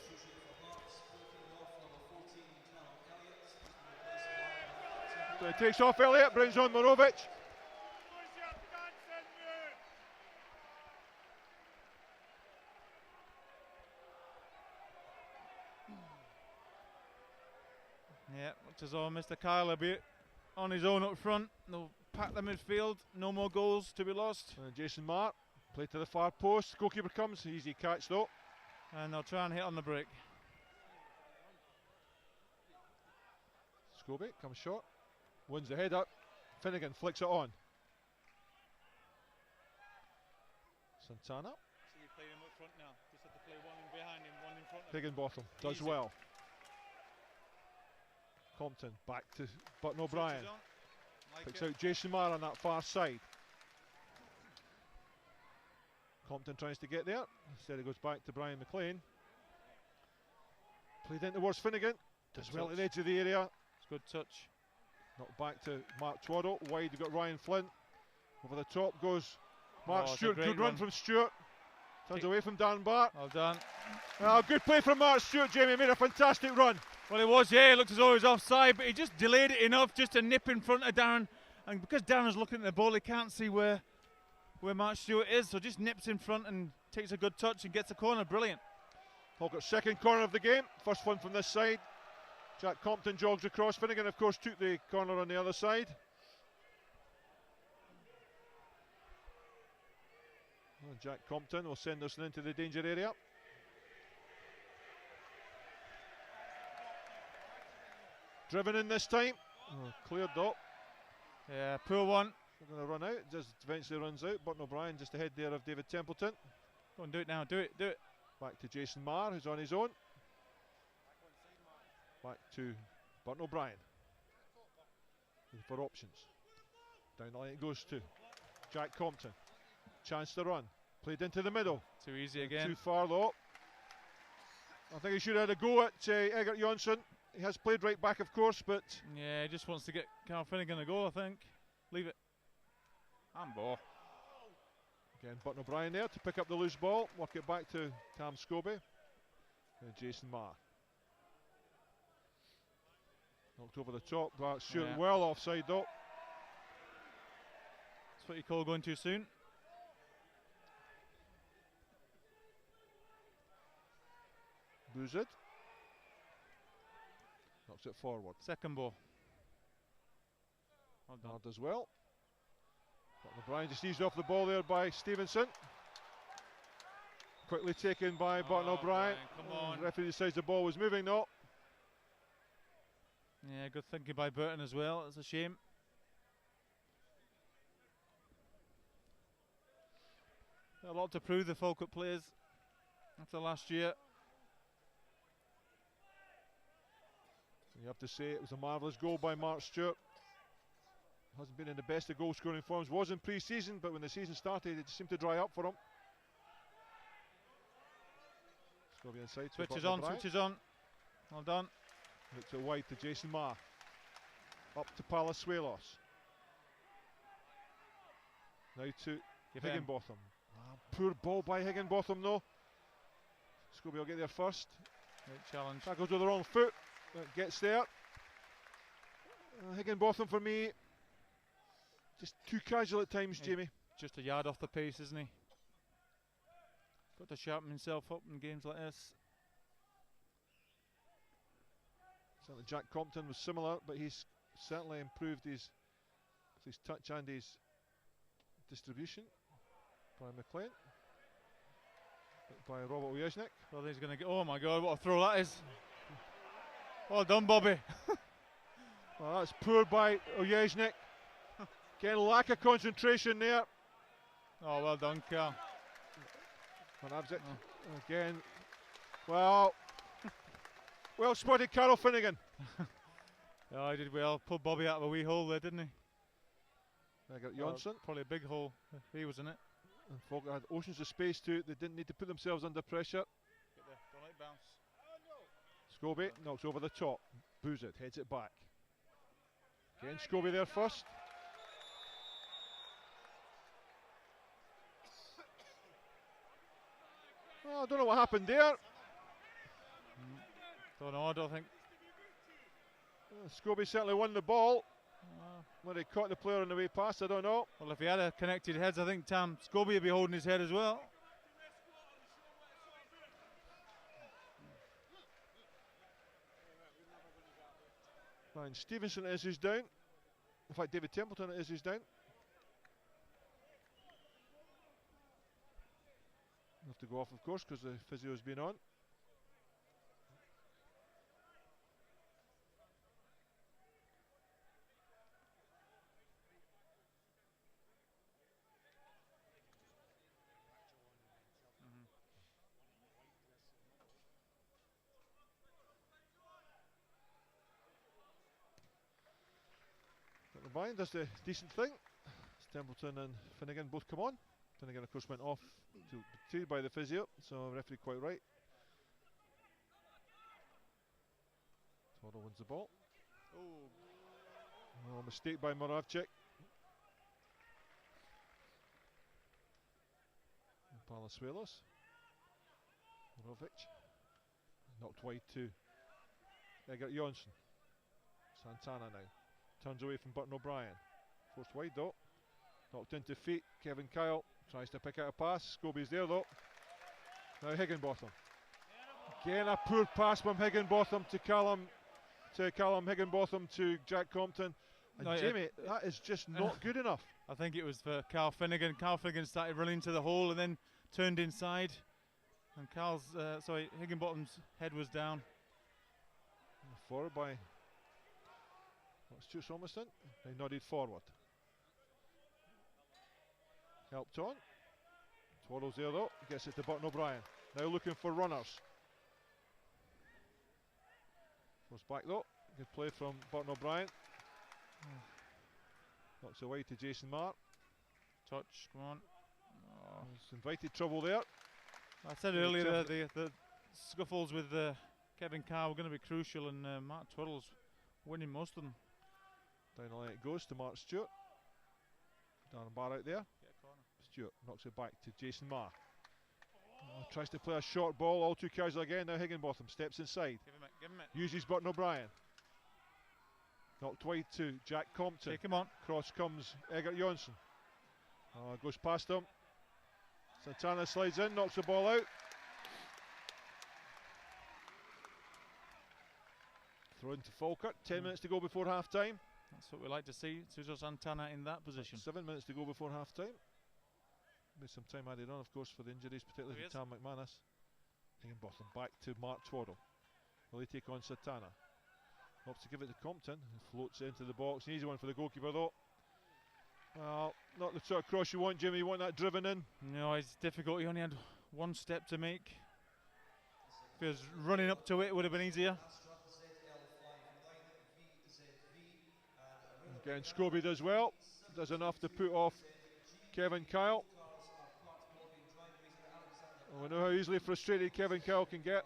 Speaker 1: So he takes off Elliott, brings on Morovic.
Speaker 2: Yeah, looks as though Mr. Kyle will be on his own up front. They'll pack the midfield, no more goals to be lost.
Speaker 1: And Jason Marr, play to the far post. Goalkeeper comes, easy catch though.
Speaker 2: And they'll try and hit on the break.
Speaker 1: Scobie comes short, wins the head up. Finnegan flicks it on. Santana.
Speaker 2: So you play him up front now. Just have to play one in behind him, one in front of him.
Speaker 1: Higginbotham does
Speaker 2: Easy.
Speaker 1: well. Compton back to Burton O'Brien. Picks out Jason Marr on that far side. Compton tries to get there. Instead it goes back to Brian McLean. Played in towards Finnegan. Does well at the edge of the area.
Speaker 2: It's good touch.
Speaker 1: Knocked back to Mark Twaddle. Wide you've got Ryan Flynn. Over the top goes Mark Stewart. Good run from Stewart. Turns away from Dan Bart.
Speaker 2: Well done.
Speaker 1: Good play from Mark Stewart, Jamie. Made a fantastic run.
Speaker 2: Well, it was, yeah. It looked as though he was offside, but he just delayed it enough just to nip in front of Darren. And because Darren's looking at the ball, he can't see where Mark Stewart is, so just nips in front and takes a good touch and gets a corner. Brilliant.
Speaker 1: Falkirk second corner of the game. First one from this side. Jack Compton jogs across. Finnegan, of course, took the corner on the other side. Well, Jack Compton will send us into the danger area. driven in this time. Oh, cleared up.
Speaker 2: Yeah, poor one.
Speaker 1: They're going to run out. Just eventually runs out. Burton O'Brien just ahead there of David Templeton.
Speaker 2: Go and do it now. Do it. Do it.
Speaker 1: Back to Jason Marr, who's on his own. Back to Burton O'Brien. Looking for options. Down the line it goes to Jack Compton. Chance to run. Played into the middle.
Speaker 2: Too easy again.
Speaker 1: Too far though. I think he should have had a go at Egert Jonsson. He has played right back, of course, but
Speaker 2: yeah, he just wants to get Carl Finnegan a goal, I think. Leave it. Handball.
Speaker 1: Again, Burton O'Brien there to pick up the loose ball, work it back to Tam Scobie and Jason Marr. Knocked over the top, but shooting well offside though.
Speaker 2: That's what you call going too soon.
Speaker 1: Boozid knocks it forward.
Speaker 2: Second ball. Well done.
Speaker 1: Hard as well. Burton O'Brien just eased off the ball there by Stevenson. Quickly taken by Burton O'Brien.
Speaker 2: Come on.
Speaker 1: The referee decides the ball was moving though.
Speaker 2: Yeah, good thinking by Burton as well. It's a shame. A lot to prove, the Falkirk players, after last year.
Speaker 1: You have to say it was a marvellous goal by Mark Stewart. Hasn't been in the best of goal scoring forms, was in pre-season, but when the season started it seemed to dry up for him. Scobie inside.
Speaker 2: Switches on, switches on. Well done.
Speaker 1: Looks it wide to Jason Marr. Up to Palazuelos. Now to Higginbotham. Poor ball by Higginbotham though. Scobie will get there first.
Speaker 2: Great challenge.
Speaker 1: Tackles with the wrong foot. Gets there. Higginbotham for me, just too casual at times, Jamie.
Speaker 2: Just a yard off the pace, isn't he? Got to sharpen himself up in games like this.
Speaker 1: Certainly Jack Compton was similar, but he's certainly improved his touch and his distribution. Brian McLean. By Robert Ojeznik.
Speaker 2: Well, he's going to get. Oh my God, what a throw that is! Well done, Bobby.
Speaker 1: Well, that's poor by Ojeznik. Again, lack of concentration there.
Speaker 2: Oh, well done, Carl.
Speaker 1: Again, well spotted, Carol Finnegan.
Speaker 2: Oh, he did well. Pulled Bobby out of a wee hole there, didn't he?
Speaker 1: Egert Jonsson.
Speaker 2: Probably a big hole if he was in it.
Speaker 1: And Falkirk had oceans of space too. They didn't need to put themselves under pressure.
Speaker 2: Get there. Don't let it bounce.
Speaker 1: Scobie knocks over the top. Boozid heads it back. Again, Scobie there first. Oh, I don't know what happened there.
Speaker 2: Don't know, I don't think.
Speaker 1: Scobie certainly won the ball. Whether he caught the player on the way past, I don't know.
Speaker 2: Well, if he had a connected heads, I think Tam Scobie would be holding his head as well.
Speaker 1: And Stevenson is who's down. In fact, David Templeton is who's down. Have to go off, of course, because the physio's been on. O'Brien does the decent thing. Templeton and Finnegan both come on. Finnegan, of course, went off to by the physio, so referee quite right. Toro wins the ball. Oh, mistake by Moravcik. Palazuelos. Morovic. Knocked wide to Egert Jonsson. Santana now. Turns away from Burton O'Brien. Forced wide though. Knocked into feet. Kevin Kyle tries to pick out a pass. Scobie's there though. Now Higginbotham. Again a poor pass from Higginbotham to Callum Higginbotham to Jack Compton. And no, Jamie, that is just not good enough.
Speaker 2: I think it was for Carl Finnegan. Carl Finnegan started running to the hole and then turned inside. And Higginbotham's head was down.
Speaker 1: Forward by That's Stuart's almost in. He nodded forward. Helped on. Twaddle's there though. Gets it to Burton O'Brien. Now looking for runners. Goes back though. Good play from Burton O'Brien. Knocks away to Jason Marr.
Speaker 2: Touch, come on. Oh.
Speaker 1: He's invited trouble there.
Speaker 2: I said earlier the scuffles with Kevin Carr were going to be crucial, and Mark Twaddle's winning most of them.
Speaker 1: Down the line it goes to Mark Stewart. Darren Barr out there. Stewart knocks it back to Jason Marr. Tries to play a short ball, all too casual again. Now Higginbotham steps inside.
Speaker 2: Give him it.
Speaker 1: Uses Burton O'Brien. Knocked wide to Jack Compton.
Speaker 2: Take him on.
Speaker 1: Cross comes Egert Jonsson. Goes past him. Santana slides in, knocks the ball out. Throw into Falkirk. 10 minutes to go before half time.
Speaker 2: That's what we like to see. Sujo Santana in that position.
Speaker 1: 7 minutes to go before half time. With some time added on, of course, for the injuries, particularly for Tam McManus. Higginbotham back to Mark Twaddle. Will he take on Santana? Opts to give it to Compton, who floats into the box. An easy one for the goalkeeper though. Well, not the sort of cross you want, Jimmy. You want that driven in.
Speaker 2: No, it's difficult. He only had one step to make. If he was running up to it, would have been easier.
Speaker 1: Again, Scobie does well. Does enough to put off Kevin Kyle. And we know how easily frustrated Kevin Kyle can get.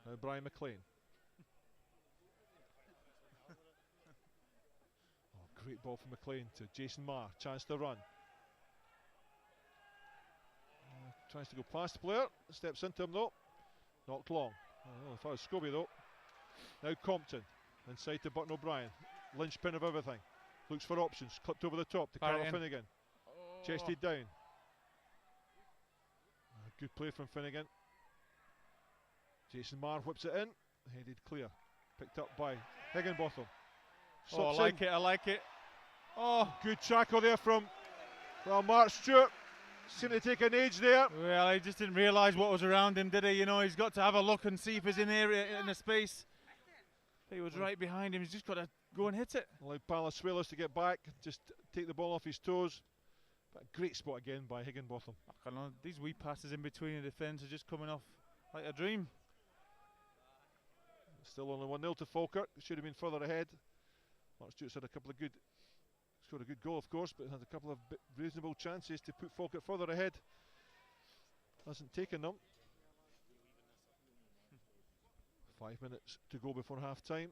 Speaker 1: Now Brian McLean. Great ball from McLean to Jason Marr. Chance to run. Tries to go past the player. Steps into him though. Knocked long. As far as Scobie though. Now Compton. Inside to Burton O'Brien. Linchpin of everything. Looks for options. Clipped over the top to Carl Finnegan. Chested down. Good play from Finnegan. Jason Marr whips it in. Headed clear. Picked up by Higginbotham.
Speaker 2: I like it. Oh,
Speaker 1: good tackle there from Mark Stewart. Seemed to take an age there.
Speaker 2: Well, he just didn't realise what was around him, did he? You know, he's got to have a look and see if he's in the space. He was right behind him. He's just got to go and hit it.
Speaker 1: Allowed Palasuelos to get back, just take the ball off his toes. But a great spot again by Higginbotham.
Speaker 2: I know, these wee passes in between the defence are just coming off like a dream.
Speaker 1: Still only 1-0 to Falkirk. Should have been further ahead. Mark Stewart's had a couple of scored a good goal of course, but had a couple of reasonable chances to put Falkirk further ahead. Hasn't taken them. 5 minutes to go before half time.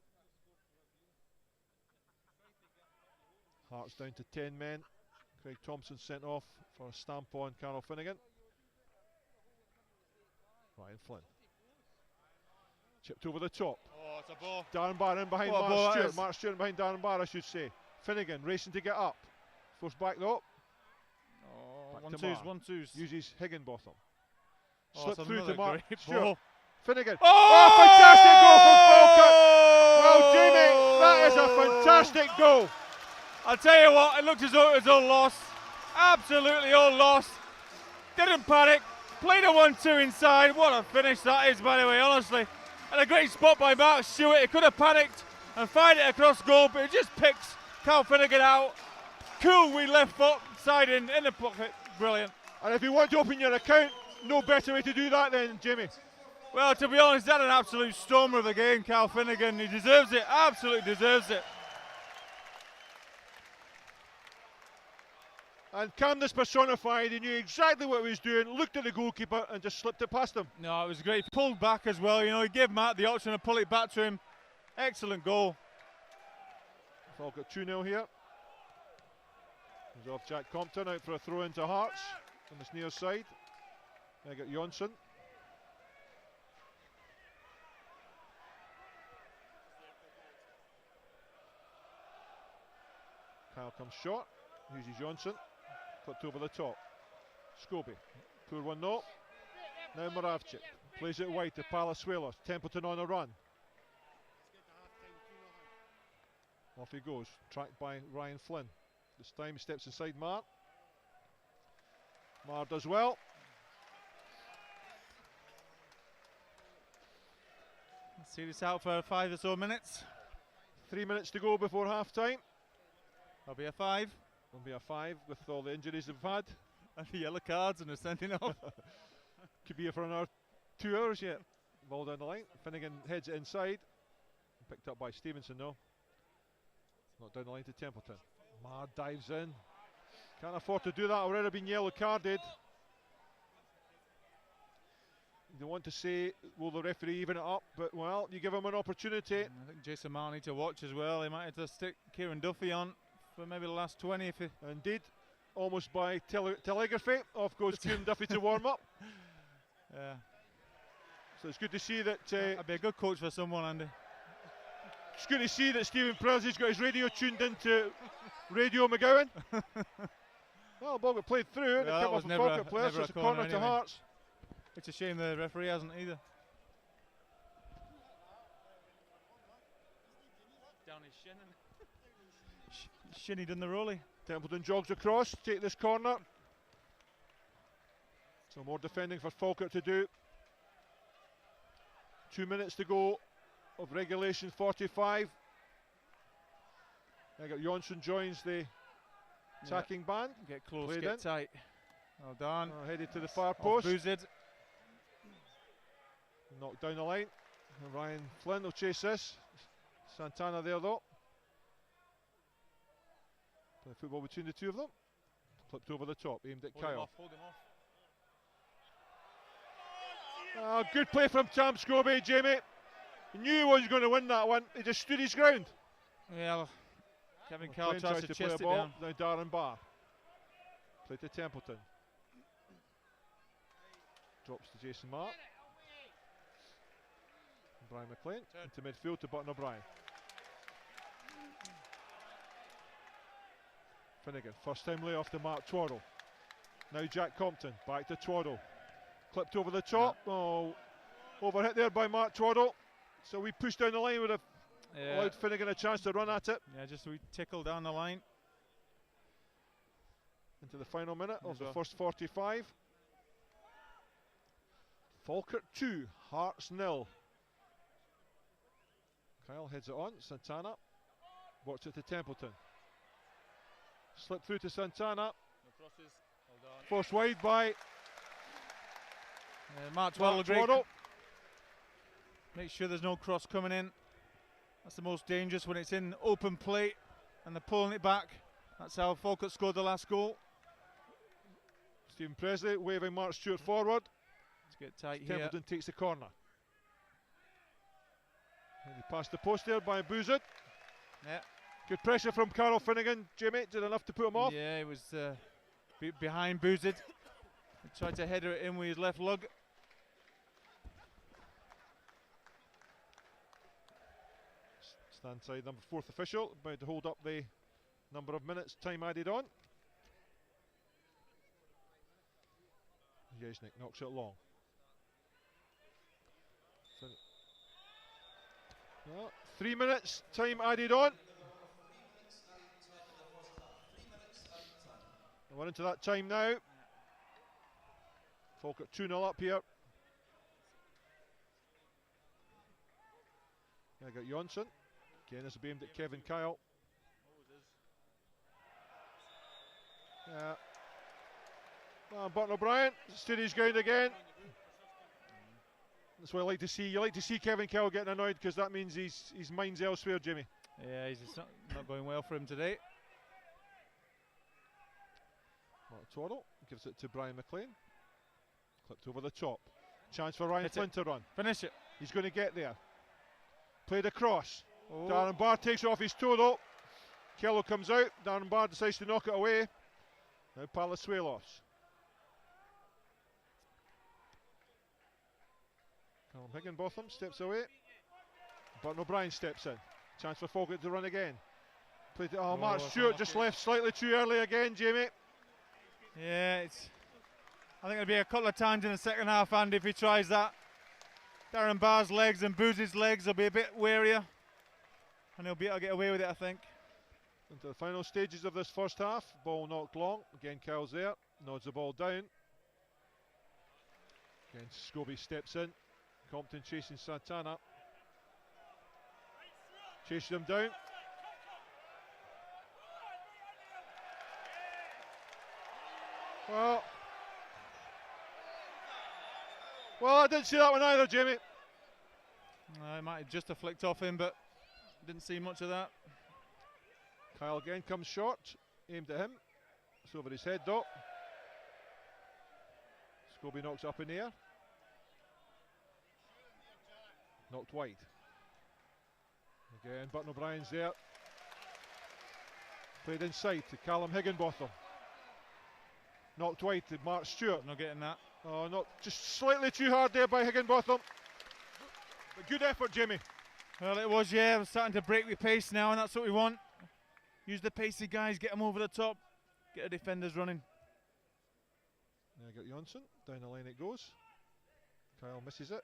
Speaker 1: Hearts down to 10 men. Craig Thompson sent off for a stamp on Carl Finnegan. Ryan Flynn. Chipped over the top.
Speaker 2: Oh, it's a ball.
Speaker 1: Darren Barr in behind Mark Stewart. Mark Stewart behind Darren Barr, I should say. Finnegan racing to get up. Forced back though.
Speaker 2: Oh, one twos.
Speaker 1: Uses Higginbotham. Slipped through to Mark Stewart.
Speaker 2: Ball.
Speaker 1: Finnegan. Oh, fantastic goal from Falkirk! Well, Jamie, that is a fantastic goal.
Speaker 2: I'll tell you what, it looked as though it was all lost. Absolutely all lost. Didn't panic. Played a 1-2 inside. What a finish that is, by the way, honestly. And a great spot by Mark Stewart. He could have panicked and fired it across goal, but he just picks Carl Finnegan out. Cool wee left foot, side in the pocket. Brilliant.
Speaker 1: And if you want to open your account, no better way to do that then, Jimmy.
Speaker 2: Well, to be honest, that's an absolute stormer of the game, Carl Finnegan. He deserves it, absolutely deserves it.
Speaker 1: And calmness personified. He knew exactly what he was doing, looked at the goalkeeper and just slipped it past him.
Speaker 2: No, it was great. Pulled back as well, you know, he gave Matt the option to pull it back to him. Excellent goal.
Speaker 1: Falkirk 2-0 here. He's off Jack Compton, out for a throw into Hearts on this near side. Egert Jonsson. Kyle comes short, uses Jonsson. Flipped over the top. Scobie. Poor one though. Now Moravchik. Plays it wide to Palasuelos. Templeton on a run. Off he goes. Tracked by Ryan Flynn. This time he steps inside Marr. Marr does well.
Speaker 2: Let's see this out for 5 or so minutes.
Speaker 1: 3 minutes to go before half time.
Speaker 2: That'll be a 5.
Speaker 1: It'll be a 5 with all the injuries they've had.
Speaker 2: And the yellow cards and the sending off.
Speaker 1: Could be here for another 2 hours yet. Ball down the line. Finnegan heads it inside. Picked up by Stevenson though. Not down the line to Templeton. Marr dives in. Can't afford to do that. Already been yellow carded. You want to say, will the referee even it up? But well, you give him an opportunity.
Speaker 2: I think Jason Marr needs to watch as well. He might have to stick Kieran Duffy on for maybe the last 20 if he.
Speaker 1: Indeed. Almost by telegraphy. Off goes Kieran Duffy to warm up.
Speaker 2: Yeah.
Speaker 1: So it's good to see that.
Speaker 2: I'd be a good coach for someone, Andy.
Speaker 1: It's good to see that Stephen Presley's got his radio tuned into Radio McGowan. Well, the ball got played through.
Speaker 2: Yeah,
Speaker 1: It came off a Falkirk player, so it's a corner to
Speaker 2: anyway.
Speaker 1: Hearts.
Speaker 2: It's a shame the referee hasn't either. Down his shin and shinny done the rolly.
Speaker 1: Templeton jogs across, take this corner. So more defending for Falkirk to do. 2 minutes to go of regulation 45. I got Jonsson joins the attacking band.
Speaker 2: Get close,
Speaker 1: Played
Speaker 2: get
Speaker 1: in.
Speaker 2: tight. Well done.
Speaker 1: Headed to the far post.
Speaker 2: Boozed.
Speaker 1: Knocked down the line. And Ryan Flynn will chase this. Santana there though. Play football between the two of them. Flipped over the top, aimed at Kyle.
Speaker 2: Hold him off.
Speaker 1: Good play from Tam Scobie, Jamie. He knew he was going to win that one. He just stood his ground.
Speaker 2: Yeah, well, Kevin Kyle
Speaker 1: Flynn
Speaker 2: tries to
Speaker 1: play a
Speaker 2: chest it
Speaker 1: ball.
Speaker 2: down.
Speaker 1: Now Darren Barr. Play to Templeton. Drops to Jason Marr. Brian McLean into midfield to Button O'Brien. Finnegan, first time lay off to Mark Twaddle. Now Jack Compton, back to Twaddle. Clipped over the top. Oh, overhit there by Mark Twaddle. So we pushed down the line, would have allowed Finnegan a chance to run at it.
Speaker 2: Yeah, just we tickle down the line.
Speaker 1: Into the final minute of the first 45. Falkirk 2, Hearts 0. Kyle heads it on, Santana works it to Templeton. Slip through to Santana.
Speaker 2: No crosses. Hold on.
Speaker 1: Forced wide by
Speaker 2: Mark Twaddle.
Speaker 1: Twaddle.
Speaker 2: Make sure there's no cross coming in. That's the most dangerous when it's in open play and they're pulling it back. That's how Falkirk scored the last goal.
Speaker 1: Stephen Presley waving Mark Stewart forward.
Speaker 2: Let's get tight here.
Speaker 1: Templeton takes the corner. And he passed the post there by Boozed.
Speaker 2: Yeah.
Speaker 1: Good pressure from Carl Finnegan. Jimmy did enough to put him off.
Speaker 2: Yeah, he was behind Boozed. He tried to header it in with his left lug.
Speaker 1: Stand side number 4th official, about to hold up the number of minutes, time added on. Jesnik knocks it long. 3 minutes, time added on. We're into that time now. Falkirk 2-0 up here. I got Jonsson. Again, this will be aimed at Kevin Kyle. Button O'Brien stood his ground again. That's what I like to see. You like to see Kevin Kyle getting annoyed because that means his mind's elsewhere, Jimmy.
Speaker 2: Yeah, it's not going well for him today.
Speaker 1: Mark Twaddle gives it to Brian McLean. Clipped over the top. Chance for Ryan Flynn to run.
Speaker 2: Finish it.
Speaker 1: He's going to get there. Played across.
Speaker 2: Oh.
Speaker 1: Darren Barr takes it off his toe though. Kello comes out. Darren Barr decides to knock it away. Now Palasuelos. Callum Higginbotham steps away. Button O'Brien steps in. Chance for Falkirk to run again. Played to, Mark Stewart just left slightly too early again, Jamie.
Speaker 2: Yeah, I think it'll be a couple of times in the second half, Andy, if he tries that. Darren Barr's legs and Booz's legs will be a bit warier. And he'll be able to get away with it, I think.
Speaker 1: Into the final stages of this first half. Ball knocked long. Again, Kyle's there. Nods the ball down. Again, Scobie steps in. Compton chasing Santana. Chasing him down. Well, I didn't see that one either, Jamie.
Speaker 2: I might have just flicked off him, but didn't see much of that.
Speaker 1: Kyle again comes short, aimed at him. It's over his head though. Scobie knocks up in the air. Knocked wide. Again, Burton O'Brien's there. Played inside to Callum Higginbotham. Knocked wide to Mark Stewart.
Speaker 2: Not getting that.
Speaker 1: Oh, not just slightly too hard there by Higginbotham. But good effort, Jimmy.
Speaker 2: Well, it was, yeah. We're starting to break with pace now, and that's what we want. Use the pacey guys, get them over the top, get the defenders running.
Speaker 1: Now got Jonsson, down the line it goes. Kyle misses it.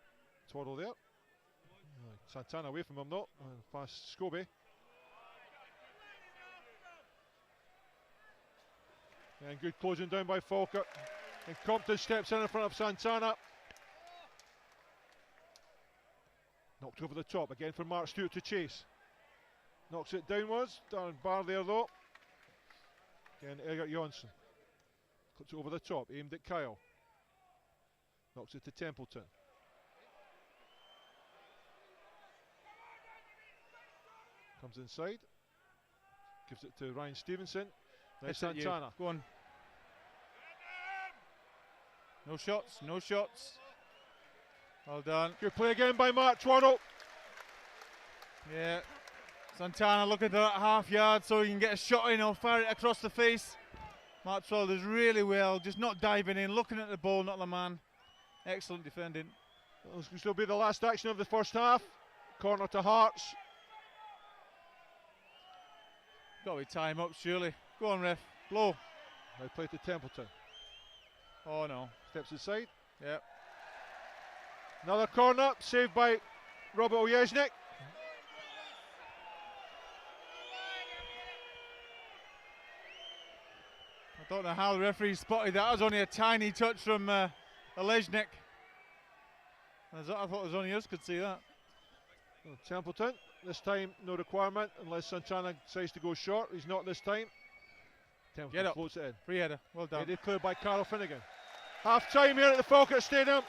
Speaker 1: Twaddle there. Santana away from him though, and past Scobie. And good closing down by Falkirk. And Compton steps in front of Santana. Knocked over the top again for Mark Stewart to chase. Knocks it downwards. Darren Barr there though. Again, Egert Jonsson. Clips it over the top, aimed at Kyle. Knocks it to Templeton. Comes inside. Gives it to Ryan Stevenson. Now Santana.
Speaker 2: Go on. No shots, no shots. Well done.
Speaker 1: Good play again by Mark Twaddle.
Speaker 2: Yeah. Santana looking to that half yard so he can get a shot in or fire it across the face. Mark Twaddle does really well, just not diving in, looking at the ball, not the man. Excellent defending.
Speaker 1: This will be the last action of the first half. Corner to Hearts.
Speaker 2: Got to be time up, surely. Go on, ref. Blow.
Speaker 1: Now play to Templeton.
Speaker 2: Oh no.
Speaker 1: Steps inside.
Speaker 2: Yep.
Speaker 1: Another corner, saved by Robert Ojeznik.
Speaker 2: I don't know how the referee spotted that. That was only a tiny touch from Ojeznik. I thought it was only us could see that.
Speaker 1: Templeton, this time no requirement unless Santana decides to go short. He's not this time. Templeton floats it in.
Speaker 2: Free header, well done.
Speaker 1: Headed clear by Carl Finnegan. Half time here at the Falkirk Stadium.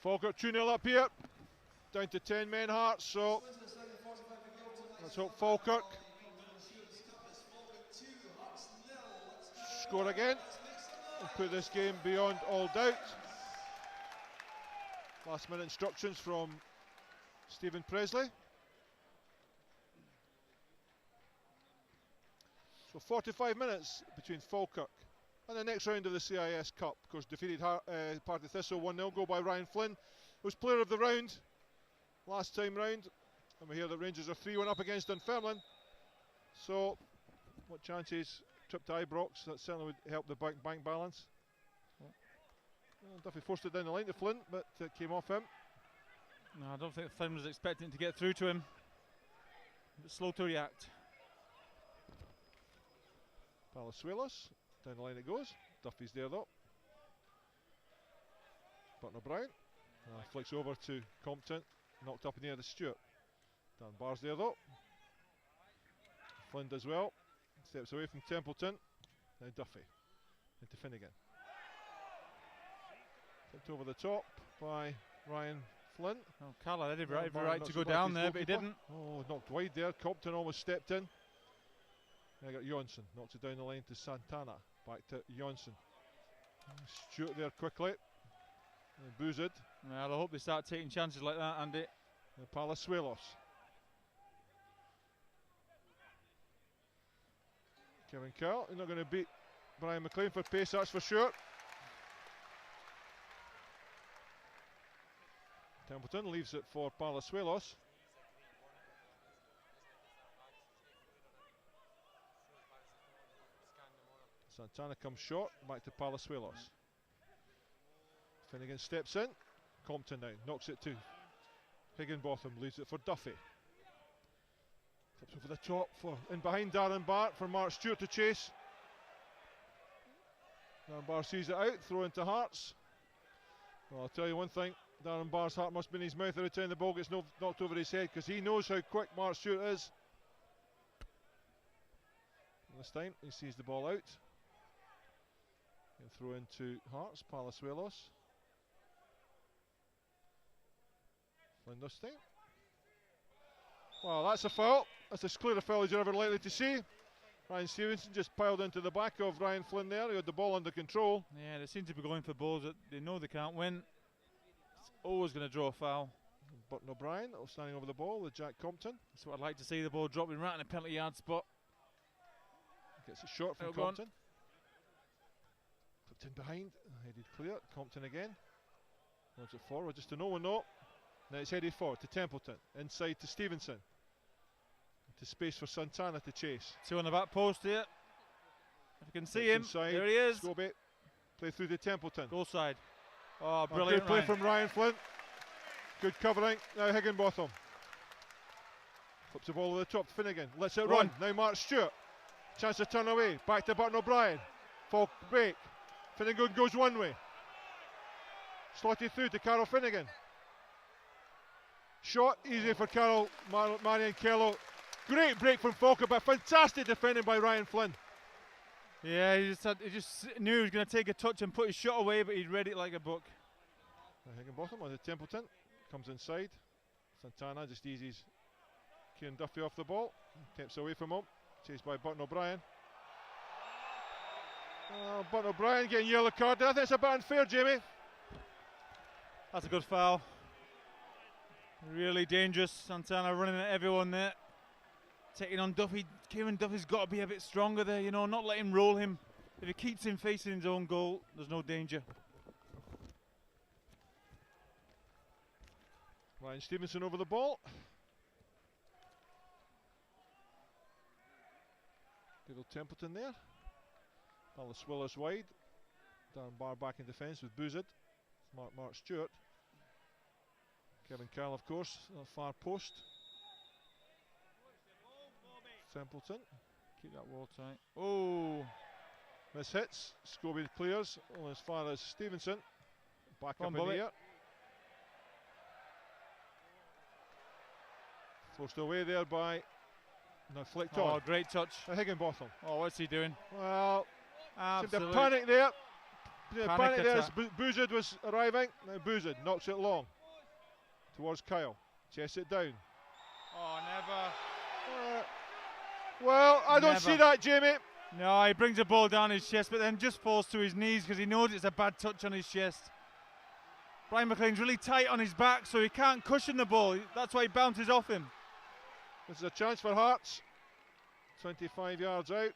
Speaker 1: Falkirk 2-0 up here. Down to 10 men Hearts, so let's hope Falkirk score again and put this game beyond all doubt. Last minute instructions from Stephen Presley. So 45 minutes between Falkirk and the next round of the CIS Cup. Of course, defeated Partick Thistle 1-0, goal by Ryan Flynn, who was player of the round last time round. And we hear that Rangers are 3-1 up against Dunfermline. So, what chances? Trip to Ibrox, that certainly would help the bank balance. Well, Duffy forced it down the line to Flynn, but it came off him.
Speaker 2: No, I don't think Flynn was expecting to get through to him. A bit slow to react.
Speaker 1: Palazuelos, down the line it goes. Duffy's there though. Button O'Brien flicks over to Compton, knocked up in the air to Stewart. Dan Barr's there though. Flynn does well, steps away from Templeton. Now Duffy into Finnegan. Tipped over the top by Ryan Flynn.
Speaker 2: Oh, Carla had every right to go down there, but he didn't.
Speaker 1: Oh, knocked wide there. Compton almost stepped in. I got Jonsson, knocks it down the line to Santana. Back to Jonsson. Stewart there quickly. And Boozed.
Speaker 2: Well, I hope they start taking chances like that, Andy.
Speaker 1: And Palazuelos. Kevin Curl, he's not going to beat Brian McLean for pace, that's for sure. Templeton leaves it for Palazuelos. Santana comes short, back to Palazuelos. Finnegan steps in. Compton now knocks it to Higginbotham, leaves it for Duffy. Tips over the top for in behind Darren Barr for Mark Stewart to chase. Darren Barr sees it out, throw into Hearts. Well, I'll tell you one thing, Darren Barr's heart must be in his mouth every time the ball gets knocked over his head, because he knows how quick Mark Stewart is. And this time he sees the ball out. And throw into Hearts, Palazuelos. Flynn this time. Well, that's a foul. That's as clear a foul as you're ever likely to see. Ryan Stevenson just piled into the back of Ryan Flynn there. He had the ball under control.
Speaker 2: Yeah, they seem to be going for balls that they know they can't win. It's always going to draw a foul.
Speaker 1: Button O'Brien standing over the ball with Jack Compton.
Speaker 2: That's what I'd like to see, the ball dropping right in the penalty yard spot.
Speaker 1: Gets it short from Compton. Clipped in behind, headed clear. Compton again. Runs it forward just to no one though. Now it's headed forward to Templeton. Inside to Stevenson. Into space for Santana to chase.
Speaker 2: Two on the back post here. If you can see him,
Speaker 1: inside.
Speaker 2: There he is.
Speaker 1: Scobie. Play through to Templeton.
Speaker 2: Goal side. Oh, brilliant.
Speaker 1: Good play from Ryan Flynn. Good covering. Now Higginbotham. Flips the ball over the top. Finnegan lets it run. Now Mark Stewart. Chance to turn away. Back to Button O'Brien. Fall break. Finnegan goes one way. Slotted through to Carol Finnegan. Shot easy for Carol Marion Kello. Great break from Falkirk, but fantastic defending by Ryan Flynn.
Speaker 2: Yeah, he just knew he was going to take a touch and put his shot away, but he read it like a book.
Speaker 1: Higginbotham on the Templeton. Comes inside. Santana just eases Kieran Duffy off the ball. Tips away from him. Chased by Button O'Brien. Button O'Brien getting yellow card. I think it's a bit unfair, Jamie.
Speaker 2: That's a good foul. Really dangerous. Santana running at everyone there. Taking on Duffy. Kieran Duffy's got to be a bit stronger there, you know, not let him roll him. If he keeps him facing his own goal, there's no danger.
Speaker 1: Ryan Stevenson over the ball. Little Templeton there. Palazuelos wide. Darren Barr back in defence with Boozed. Mark Stewart. Kevin Carl, of course, far post. Templeton.
Speaker 2: Keep that wall tight. Oh!
Speaker 1: Miss hits. Scobie clears as far as Stevenson. Back up in the air. Forced away there by. No, flicked on.
Speaker 2: Oh, great touch.
Speaker 1: Higginbotham.
Speaker 2: Oh, what's he doing?
Speaker 1: Well,
Speaker 2: absolutely.
Speaker 1: seemed to panic there. panic there as Boozid was arriving. Now Boozid knocks it long towards Kyle. Chests it down.
Speaker 2: Oh, never.
Speaker 1: Well, I don't see that, Jamie.
Speaker 2: No, he brings the ball down his chest, but then just falls to his knees because he knows it's a bad touch on his chest. Brian McLean's really tight on his back, so he can't cushion the ball. That's why he bounces off him.
Speaker 1: This is a chance for Hearts. 25 yards out.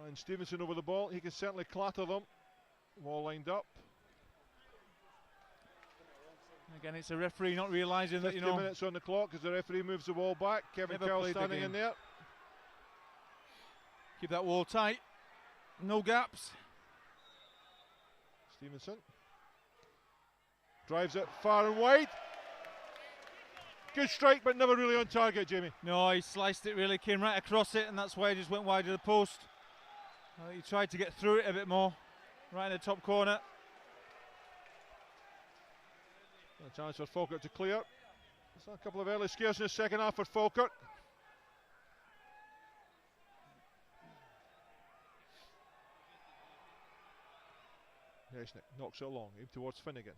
Speaker 1: And Stevenson over the ball. He can certainly clatter them. All lined up.
Speaker 2: Again, it's a referee not realising that,
Speaker 1: 50 minutes on the clock as the referee moves the wall back. Kevin Kyle standing in there.
Speaker 2: Keep that wall tight. No gaps.
Speaker 1: Stevenson drives it far and wide. Good strike, but never really on target, Jamie.
Speaker 2: No, he sliced it really, came right across it, and that's why he just went wide of the post. He tried to get through it a bit more, right in the top corner.
Speaker 1: A chance for Falkirk to clear. There's a couple of early scares in the second half for Falkirk. Yeshnik knocks it along, aim towards Finnegan.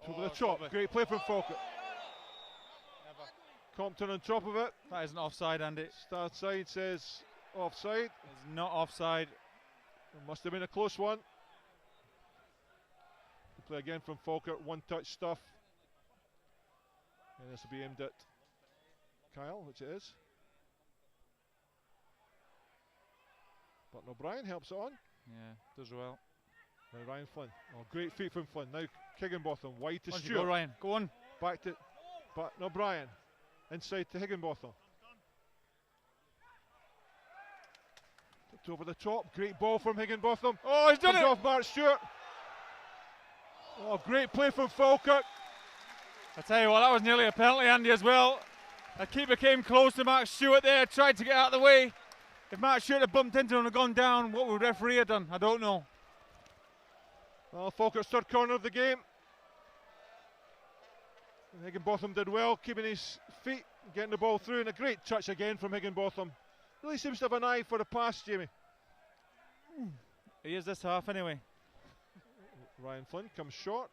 Speaker 1: Over the top, great play from Falkirk. Compton on top of it.
Speaker 2: That isn't offside, Andy.
Speaker 1: Start side says offside.
Speaker 2: It's not offside.
Speaker 1: It must have been a close one. Play again from Falkirk, one touch stuff. And this will be aimed at Kyle, which it is. But O'Brien helps it on.
Speaker 2: Yeah, does well.
Speaker 1: Now Ryan Flynn. Oh, great feet from Flynn. Now Higginbotham, wide to Stewart.
Speaker 2: Go Ryan, go on.
Speaker 1: Back to O'Brien. Inside to Higginbotham. Tipped over the top. Great ball from Higginbotham.
Speaker 2: Oh, he's done it!
Speaker 1: Off Mark Stewart. Oh, great play from Falkirk.
Speaker 2: I tell you what, that was nearly a penalty, Andy, as well. A keeper came close to Mark Stewart there, tried to get out of the way. If Mark Stewart had bumped into him and gone down, what would the referee have done? I don't know.
Speaker 1: Well, Falkirk's third corner of the game. And Higginbotham did well, keeping his feet, getting the ball through, and a great touch again from Higginbotham. Really seems to have an eye for the pass, Jamie.
Speaker 2: He is this half anyway.
Speaker 1: Ryan Flynn comes short.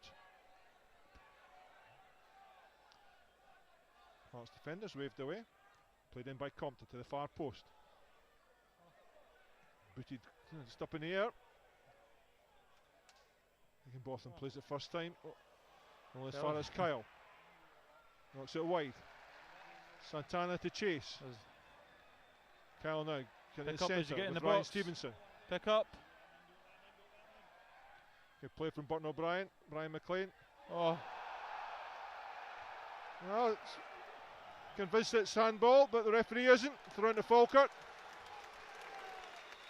Speaker 1: Hearts defenders waved away. Played in by Compton to the far post. Booted just up in the air. Higginbotham plays it first time. Only as far as Kyle. Knocks it wide. Santana to chase. Kyle now.
Speaker 2: Pick up as you get in the
Speaker 1: Ryan
Speaker 2: box.
Speaker 1: Stevenson.
Speaker 2: Pick up.
Speaker 1: Good play from Burton O'Brien. Brian McLean.
Speaker 2: Oh.
Speaker 1: Well, it's convinced it's handball, but the referee isn't. Thrown to Falkirk.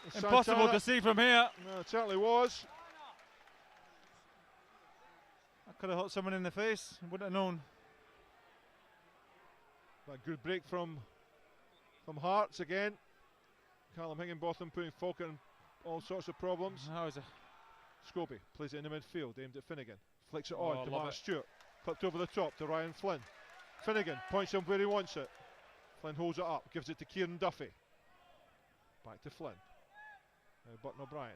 Speaker 2: Impossible
Speaker 1: Santana.
Speaker 2: to see from here.
Speaker 1: No, it certainly was.
Speaker 2: I could have hit someone in the face. Wouldn't have known.
Speaker 1: That good break from Hearts again. Callum Higginbotham putting Falkirk in all sorts of problems.
Speaker 2: How is it?
Speaker 1: Scobie plays it in the midfield, aimed at Finnegan. Flicks it on to
Speaker 2: love
Speaker 1: Mark
Speaker 2: it.
Speaker 1: Stewart. Clipped over the top to Ryan Flynn. Finnegan points him where he wants it. Flynn holds it up, gives it to Kieran Duffy. Back to Flynn. Now Burton O'Brien.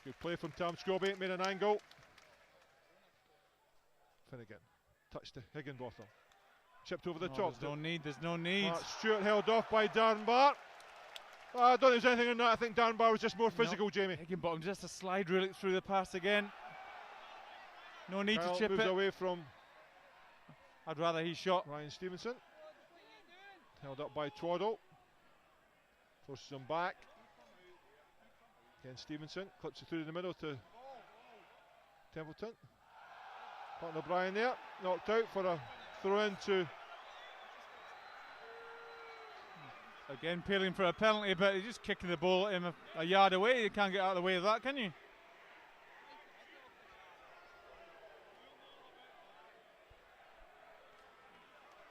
Speaker 1: Good play from Tam Scobie, made an angle. Finnegan, touch to Higginbotham. Chipped over the top.
Speaker 2: There's no need.
Speaker 1: Mark Stewart held off by Darren Barr. I don't think there's anything in that. I think Darren Barr was just more physical, Jamie.
Speaker 2: Higginbotham just a slide really through the pass again. No need
Speaker 1: Kyle
Speaker 2: to chip
Speaker 1: moves
Speaker 2: it.
Speaker 1: away from
Speaker 2: I'd rather he shot.
Speaker 1: Ryan Stevenson. Held up by Twaddle. Forces him back. Again Stevenson. Clips it through the middle to Templeton. Burton O'Brien there. Knocked out for a throw in to...
Speaker 2: Again peeling for a penalty, but he's just kicking the ball at him a yard away. You can't get out of the way of that, can you?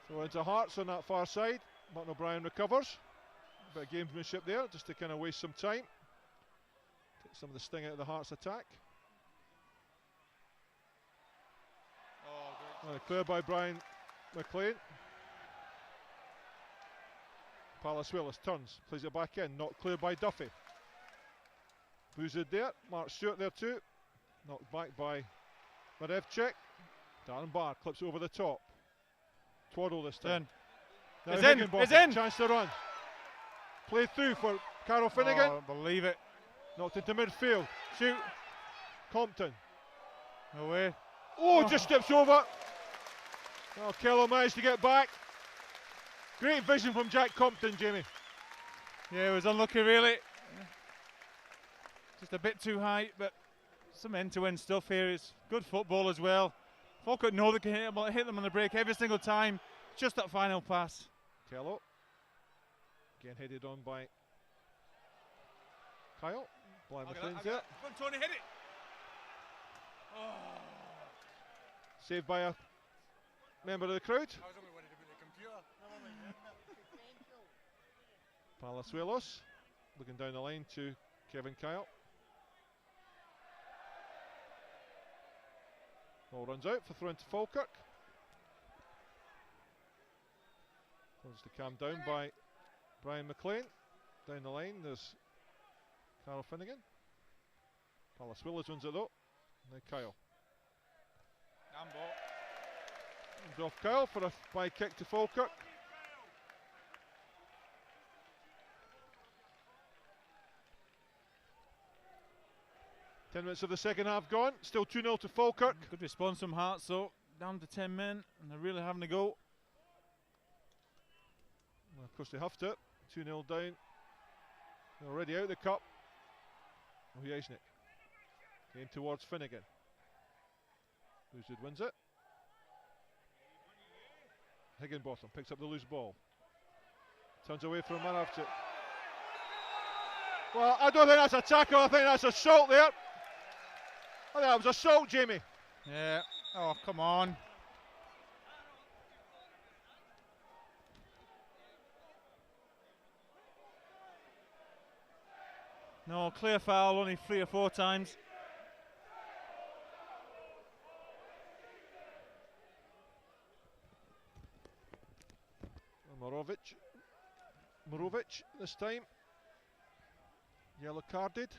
Speaker 1: So into Hearts on that far side. Burton O'Brien recovers. A bit of gamesmanship there, just to kind of waste some time. Take some of the sting out of the Hearts attack. Clear by Brian McLean. Palasuelos turns, plays it back in, not clear by Duffy. Boozed there, Mark Stewart there too. Knocked back by Marevchik. Darren Barr clips it over the top. Twaddle this time.
Speaker 2: It's in, it's in!
Speaker 1: Chance to run. Play through for Carol Finnegan.
Speaker 2: Oh, believe it.
Speaker 1: Knocked into midfield.
Speaker 2: Shoot.
Speaker 1: Compton.
Speaker 2: No way.
Speaker 1: Oh, just steps over. Oh, Kello managed to get back. Great vision from Jack Compton, Jamie.
Speaker 2: Yeah, it was unlucky really. Just a bit too high, but some end-to-end stuff here. It's good football as well. Falkirk know they can hit them on the break every single time. Just that final pass.
Speaker 1: Kello. Again headed on by Kyle. Blind McLean's there.
Speaker 2: Come on, Tony, hit it. Oh.
Speaker 1: Saved by a member of the crowd.
Speaker 2: I was only worried about the computer.
Speaker 1: Palasuelos looking down the line to Kevin Kyle. Ball runs out for throw into Falkirk. Wants to calm down by Brian McLean. Down the line there's Carl Finnegan. Palasuelos wins it though. Now Kyle. Comes off Kyle for a by kick to Falkirk. Minutes of the second half gone. Still 2-0 to Falkirk.
Speaker 2: Good response from Hearts, so down to 10 men, and they're really having a go.
Speaker 1: Well, of course they have to. 2-0 down. They're already out of the cup. Ojejnik. Game towards Finnegan. Boozed wins it. Higginbotham picks up the loose ball. Turns away from Maravchik. Well, I don't think that's a tackle. I think that's assault there. I think that was assault, Jamie.
Speaker 2: Yeah. Oh, come on. No, clear foul, only 3 or 4 times.
Speaker 1: Morovic this time. Yellow carded.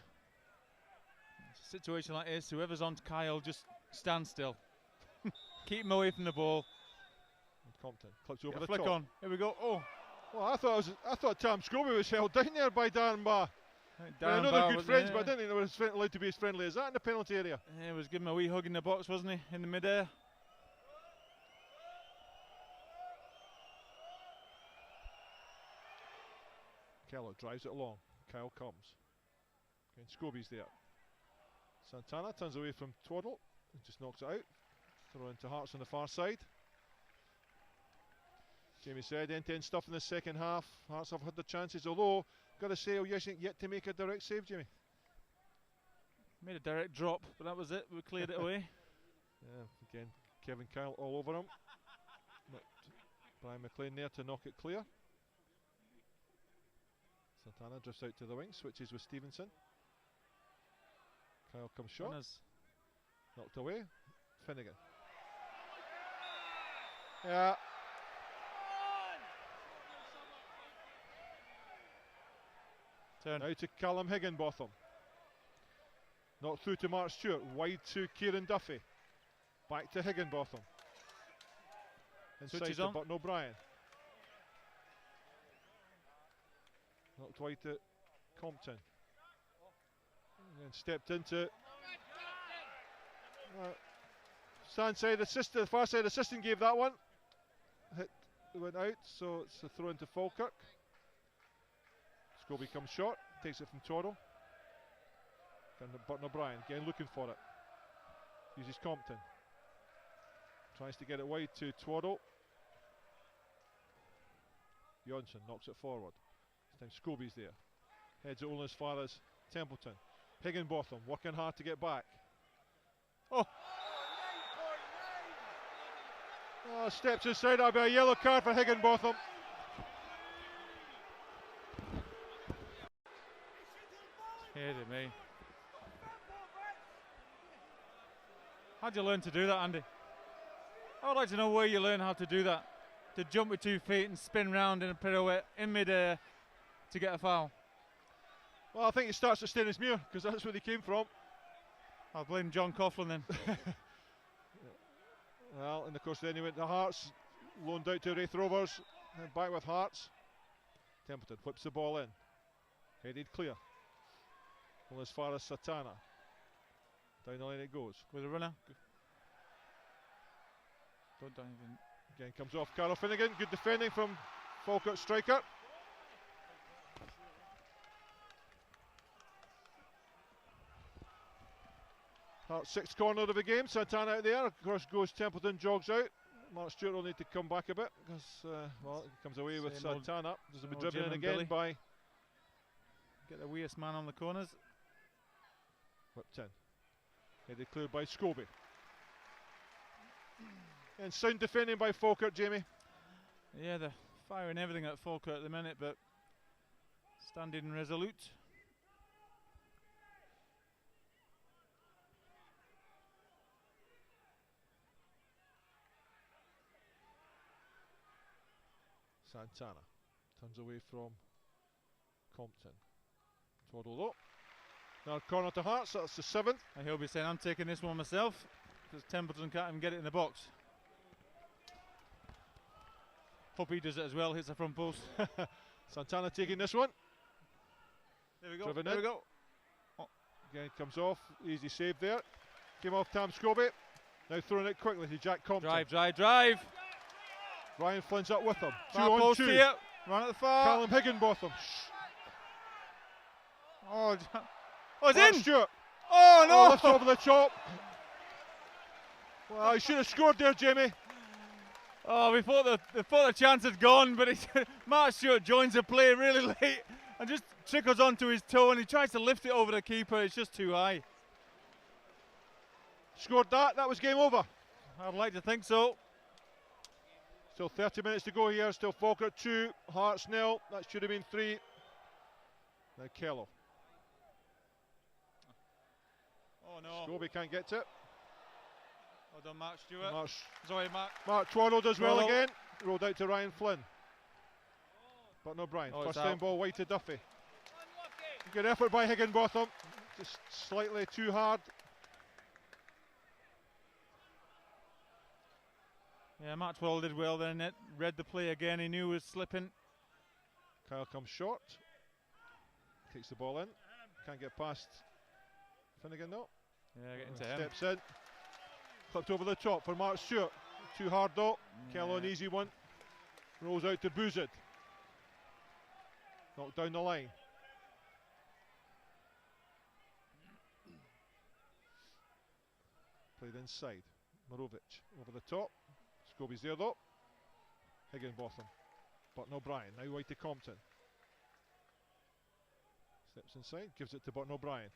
Speaker 2: It's a situation like this, whoever's on Kyle, just stand still. Keep him away from the ball.
Speaker 1: And Compton clips over the
Speaker 2: flick
Speaker 1: top.
Speaker 2: On. Here we go. Oh.
Speaker 1: Well, I thought Tam Scobie was held down there by Darren Barr. I know they're good friends, but I didn't think they were allowed to be as friendly as that in the penalty area.
Speaker 2: Yeah, he was giving him a wee hug in the box, wasn't he, in the mid-air?
Speaker 1: Kello drives it along. Kyle comes. Again, Scobie's there. Santana turns away from Twaddle and just knocks it out. Throw into Hearts on the far side. Jamie said end-to-end stuff in the second half. Hearts have had the chances, although got to say Ojejnik yet to make a direct save, Jamie.
Speaker 2: Made a direct drop, but that was it. We cleared it away.
Speaker 1: Yeah, again, Kevin Kyle all over him. But Brian McLean there to knock it clear. Santana drifts out to the wing, switches with Stevenson. Kyle comes short. Knocked away. Finnegan. Yeah.
Speaker 2: Turn.
Speaker 1: Now to Callum Higginbotham. Not through to Mark Stewart. Wide to Kieran Duffy. Back to Higginbotham. Inside
Speaker 2: Switches
Speaker 1: to
Speaker 2: on.
Speaker 1: Burton O'Brien. Knocked wide to Compton. And stepped into the far side assistant gave that one. Hit went out, so it's a throw into Falkirk. Scobie comes short, takes it from Toro. And Burton O'Brien again looking for it. Uses Compton. Tries to get it wide to Twaddle. Jonsson knocks it forward. This time Scobie's there. Heads it only as far as Templeton. Higginbotham working hard to get back. Oh! Oh, steps inside. That'll be a yellow card for Higginbotham.
Speaker 2: Kidding me. How'd you learn to do that, Andy? I would like to know where you learn how to do that. To jump with 2 feet and spin round in a pirouette in mid-air to get a foul.
Speaker 1: Well, I think he starts at Stennismuir because that's where he came from.
Speaker 2: I'll blame John Coughlin then.
Speaker 1: Well, and of course then he went to Hearts, loaned out to Wraith Rovers, and back with Hearts. Templeton whips the ball in, headed clear. Well, as far as Satana. Down the lane it goes.
Speaker 2: With a runner. Don't dive in.
Speaker 1: Again comes off Carl Finnegan, good defending from Falkirk striker. Hearts 6th corner of the game, Santana out there, of course goes Templeton, jogs out. Mark Stewart will need to come back a bit because, well, he comes away with Santana. There's a bit driven in again by...
Speaker 2: Get the weirdest man on the corners.
Speaker 1: Whipped in. Headed cleared by Scobie. And sound defending by Falkirk, Jamie.
Speaker 2: Yeah, they're firing everything at Falkirk at the minute, but standing resolute.
Speaker 1: Santana turns away from Compton. Twaddle though. Now corner to Hearts, that's the 7th.
Speaker 2: And he'll be saying, I'm taking this one myself, because Templeton can't even get it in the box. Hope he does it as well, hits the front post.
Speaker 1: Santana taking this one.
Speaker 2: There we go,
Speaker 1: Driven
Speaker 2: there
Speaker 1: in.
Speaker 2: we go. Oh.
Speaker 1: Again comes off, easy save there. Came off Tam Scobie. Now throwing it quickly to Jack Compton.
Speaker 2: Drive, drive, drive.
Speaker 1: Ryan Flynn's up with him.
Speaker 2: Far
Speaker 1: 2 on
Speaker 2: post
Speaker 1: 2.
Speaker 2: here. Run at the far.
Speaker 1: Callum Higginbotham.
Speaker 2: Oh, it's
Speaker 1: Mark
Speaker 2: in.
Speaker 1: Stewart.
Speaker 2: Oh no.
Speaker 1: Lifts over the top. Well, he should have scored there, Jamie.
Speaker 2: Oh, we thought the chance had gone, but Mark Stewart joins the play really late and just trickles onto his toe, and he tries to lift it over the keeper. It's just too high.
Speaker 1: Scored that. That was game over.
Speaker 2: I'd like to think so.
Speaker 1: Still 30 minutes to go here. Still Falkirk 2, Hearts 0. That should have been 3. Now Kello.
Speaker 2: Oh no.
Speaker 1: Scobie can't get to it.
Speaker 2: Well done, Mark Stewart. Sorry, Mark.
Speaker 1: Mark Twaddle does well
Speaker 2: Twaddle.
Speaker 1: again. Rolled out to Ryan Flynn. But O'Brien.
Speaker 2: Oh,
Speaker 1: First
Speaker 2: it's
Speaker 1: time
Speaker 2: out.
Speaker 1: ball wide to Duffy. Good effort by Higginbotham. Just slightly too hard.
Speaker 2: Yeah, Mark Twaddle did well then. Read the play again. He knew he was slipping.
Speaker 1: Kyle comes short. Takes the ball in. Can't get past Finnegan though.
Speaker 2: Yeah, getting to him.
Speaker 1: Steps in. Clipped over the top for Mark Stewart. Too hard though. Kello an easy one. Rolls out to Boozid. Knocked down the line. Played inside. Marovic over the top. Scobie's there though. Higginbotham. Burton O'Brien. Now wide to Compton. Steps inside. Gives it to Burton O'Brien.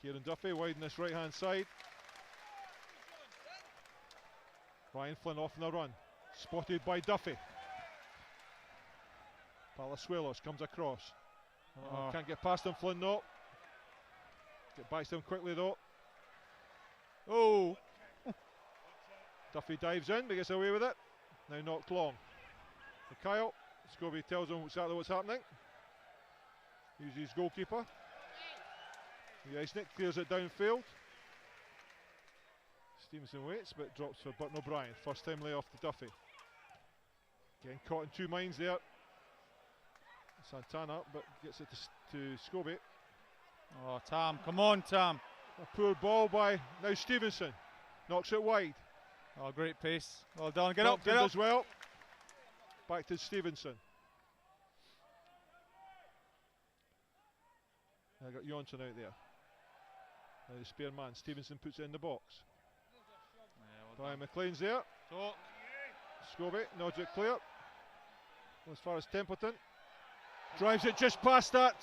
Speaker 1: Kieran Duffy wide on this right hand side. Ryan Flynn off on the run. Spotted by Duffy. Palazuelos comes across. Can't get past him, Flynn though. Get back to him quickly though. Oh! Duffy dives in but gets away with it. Now knocked long. To Kyle. Scobie tells him exactly what's happening. Uses his goalkeeper. The Icenik clears it downfield. Stevenson waits but drops for Burton O'Brien. First time lay off to Duffy. Getting caught in 2 minds there. Santana but gets it to Scobie.
Speaker 2: Oh, Tam, come on, Tam.
Speaker 1: A poor ball by now Stevenson. Knocks it wide.
Speaker 2: Oh, great pace. Well done. Get
Speaker 1: Compton
Speaker 2: up, get up.
Speaker 1: as well. Back to Stevenson. I got Johnson out there. Now the spare man. Stevenson puts it in the box.
Speaker 2: Yeah,
Speaker 1: Brian McLean's there.
Speaker 2: Talk.
Speaker 1: Scobie nods it clear. As far as Templeton. Drives it just past that.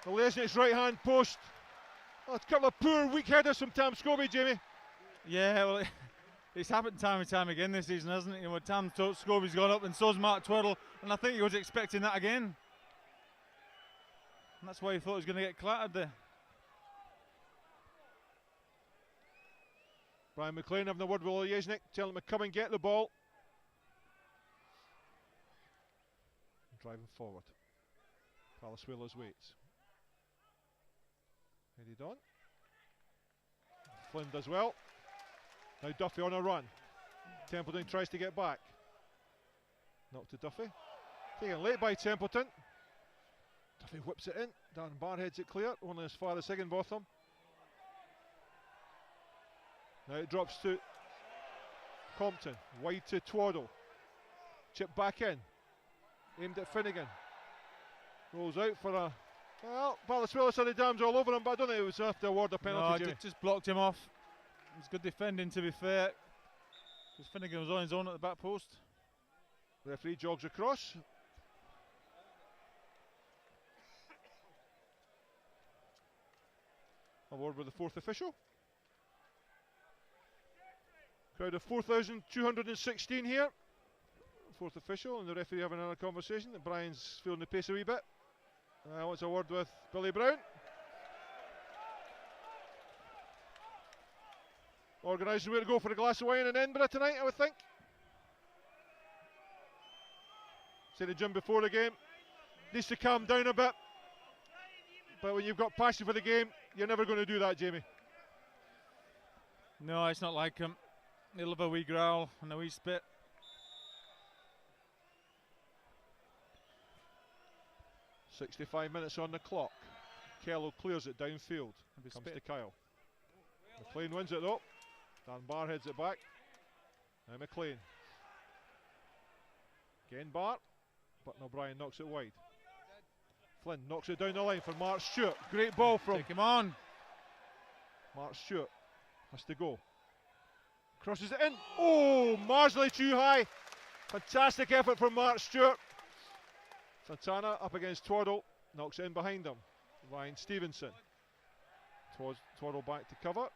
Speaker 1: Lesnick's right hand post. Oh, a couple of poor weak headers from Tam Scobie, Jamie.
Speaker 2: Yeah, well, it's happened time and time again this season, hasn't it? You know, Tam Scobie's gone up and so's Mark Twaddle, and I think he was expecting that again. And that's why he thought he was going to get clattered there.
Speaker 1: Brian McLean having a word with Olejnik, telling him to come and get the ball. Driving forward. Palasuelo's waits. Headed on. Flynn does well. Now Duffy on a run. Templeton tries to get back. Knock to Duffy. Taken late by Templeton. Duffy whips it in. Dan Barr heads it clear. Only as far as Higginbotham. Now it drops to Compton. Wide to Twaddle. Chip back in. Aimed at Finnegan. Rolls out for a... Well, Palasuelo said the dam's all over him, but I don't think it was enough to award a penalty.
Speaker 2: No, just blocked him off. It was good defending, to be fair. Because Finnegan was on his own at the back post.
Speaker 1: Referee jogs across. Award with the fourth official. Crowd of 4,216 here. Fourth official and the referee having another conversation. Brian's feeling the pace a wee bit. Wants a word with Billy Brown. Organising way to go for a glass of wine in Edinburgh tonight, I would think. Said to Jim before the game, needs to calm down a bit. But when you've got passion for the game, you're never going to do that, Jamie.
Speaker 2: No, it's not like him. He'll have a wee growl and a wee spit.
Speaker 1: .65 minutes on the clock. Kello clears it downfield. Comes to Kyle. McLean wins it though. Dan Barr heads it back. Now McLean. Again Barr. But O'Brien knocks it wide. Flynn knocks it down the line for Mark Stewart. Great ball from...
Speaker 2: Take him on.
Speaker 1: Mark Stewart has to go. Crosses it in. Oh, marginally too high. Fantastic effort from Mark Stewart. Santana up against Twaddle, knocks it in behind him. Ryan Stevenson. Twaddle back to cover.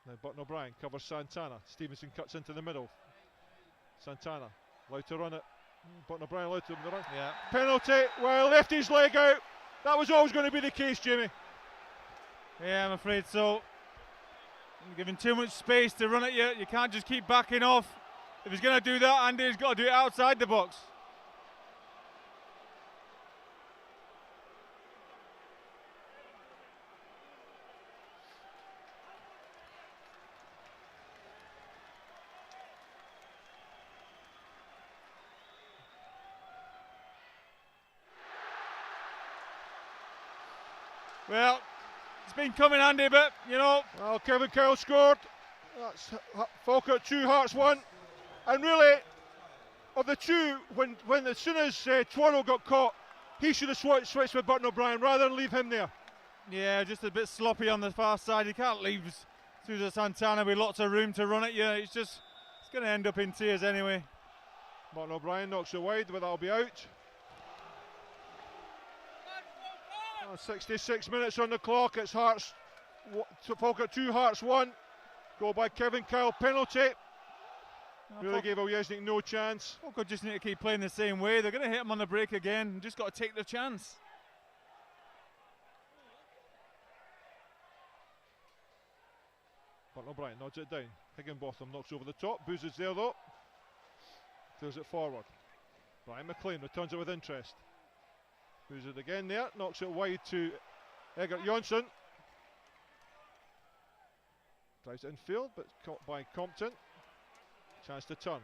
Speaker 1: Now Button O'Brien covers Santana. Stevenson cuts into the middle. Santana allowed to run it. Button O'Brien allowed to run.
Speaker 2: Yeah.
Speaker 1: Penalty. Well, left his leg out. That was always going to be the case, Jamie.
Speaker 2: Yeah, I'm afraid so. You're giving too much space to run at you. You can't just keep backing off. If he's going to do that, Andy's got to do it outside the box. Well, it's been coming, Andy, but you know.
Speaker 1: Well, Kevin Kyle scored. That's Falkirk 2, Hearts 1. And really, of the two, when as soon as Twaddle got caught, he should have switched with Button O'Brien rather than leave him there.
Speaker 2: Yeah, just a bit sloppy on the far side. You can't leave Susan Santana with lots of room to run at you. It's going to end up in tears anyway.
Speaker 1: Button O'Brien knocks it wide, but that'll be out. 66 minutes on the clock. It's Hearts, Falkirk 2, Hearts 1. Goal by Kevin Kyle, penalty. Really gave Olejnik no chance.
Speaker 2: Falkirk just need to keep playing the same way. They're going to hit him on the break again. Just got to take their chance.
Speaker 1: But O'Brien nods it down. Higginbotham knocks over the top. Booz is there though. Clears it forward. Brian McLean returns it with interest. Booz it again there. Knocks it wide to Egert Jonsson. Drives it infield, but caught by Compton. Chance to turn.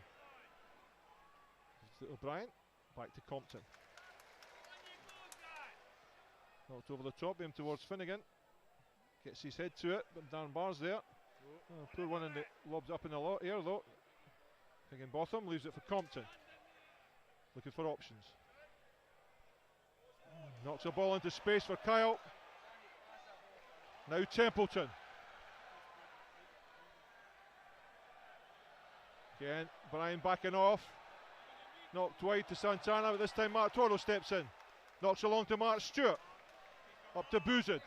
Speaker 1: O'Brien. Back to Compton. Knocked over the top, aimed towards Finnegan. Gets his head to it, but Dan Barr's there. Oh, poor one in the lobs up in the air though. Higginbotham leaves it for Compton. Looking for options. Knocks a ball into space for Kyle. Now Templeton. Again, Brian backing off. Knocked wide to Santana, but this time Mark Twaddle steps in. Knocks along to Mark Stewart. Up to Boozid.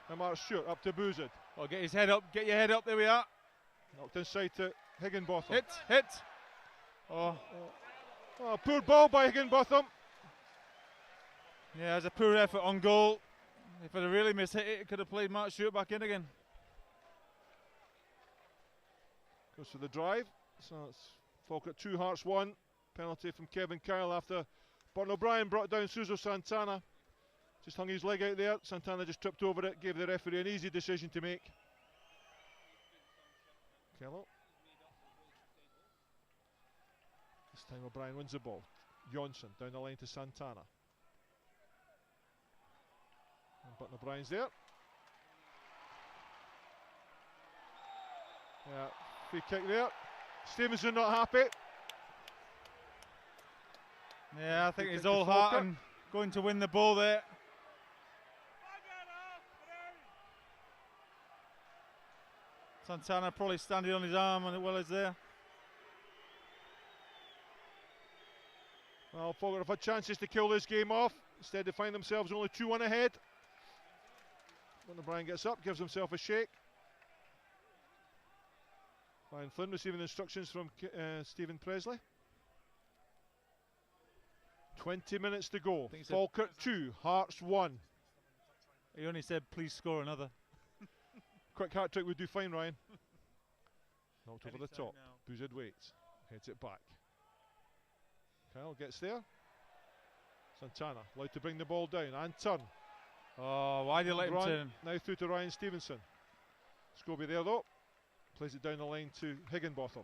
Speaker 1: And Mark Stewart up to Boozid.
Speaker 2: Oh, get his head up, get your head up, there we are.
Speaker 1: Knocked inside to Higginbotham.
Speaker 2: Hit. Oh,
Speaker 1: poor ball by Higginbotham.
Speaker 2: Yeah, it was a poor effort on goal. If it had really missed it, it could have played Mark Stewart back in again.
Speaker 1: Goes for the drive. So it's Falkirk 2, Hearts 1. Penalty from Kevin Kyle after Burton O'Brien brought down Suso Santana. Just hung his leg out there. Santana just tripped over it, gave the referee an easy decision to make. Kello. This time O'Brien wins the ball. Jonsson down the line to Santana. And Burton O'Brien's there. Yeah, free kick there. Stevenson not happy.
Speaker 2: Yeah, I think
Speaker 1: Free
Speaker 2: he's
Speaker 1: kick to
Speaker 2: all heart
Speaker 1: Falkirk.
Speaker 2: and going to win the ball there. Santana probably standing on his arm as well as there.
Speaker 1: Well, Falkirk have had chances to kill this game off. Instead they find themselves only 2-1 ahead. When O'Brien gets up, gives himself a shake. Ryan Flynn receiving instructions from Stephen Presley. 20 minutes to go. Falkirk 2, Hearts 1.
Speaker 2: He only said, please score another.
Speaker 1: Quick hat trick would do fine, Ryan. Knocked over the top. Boozed waits. Heads it back. Kyle gets there. Santana allowed to bring the ball down and turn.
Speaker 2: Oh, why do you let him turn?
Speaker 1: Now through to Ryan Stevenson. Scobie there though. Plays it down the line to Higginbotham.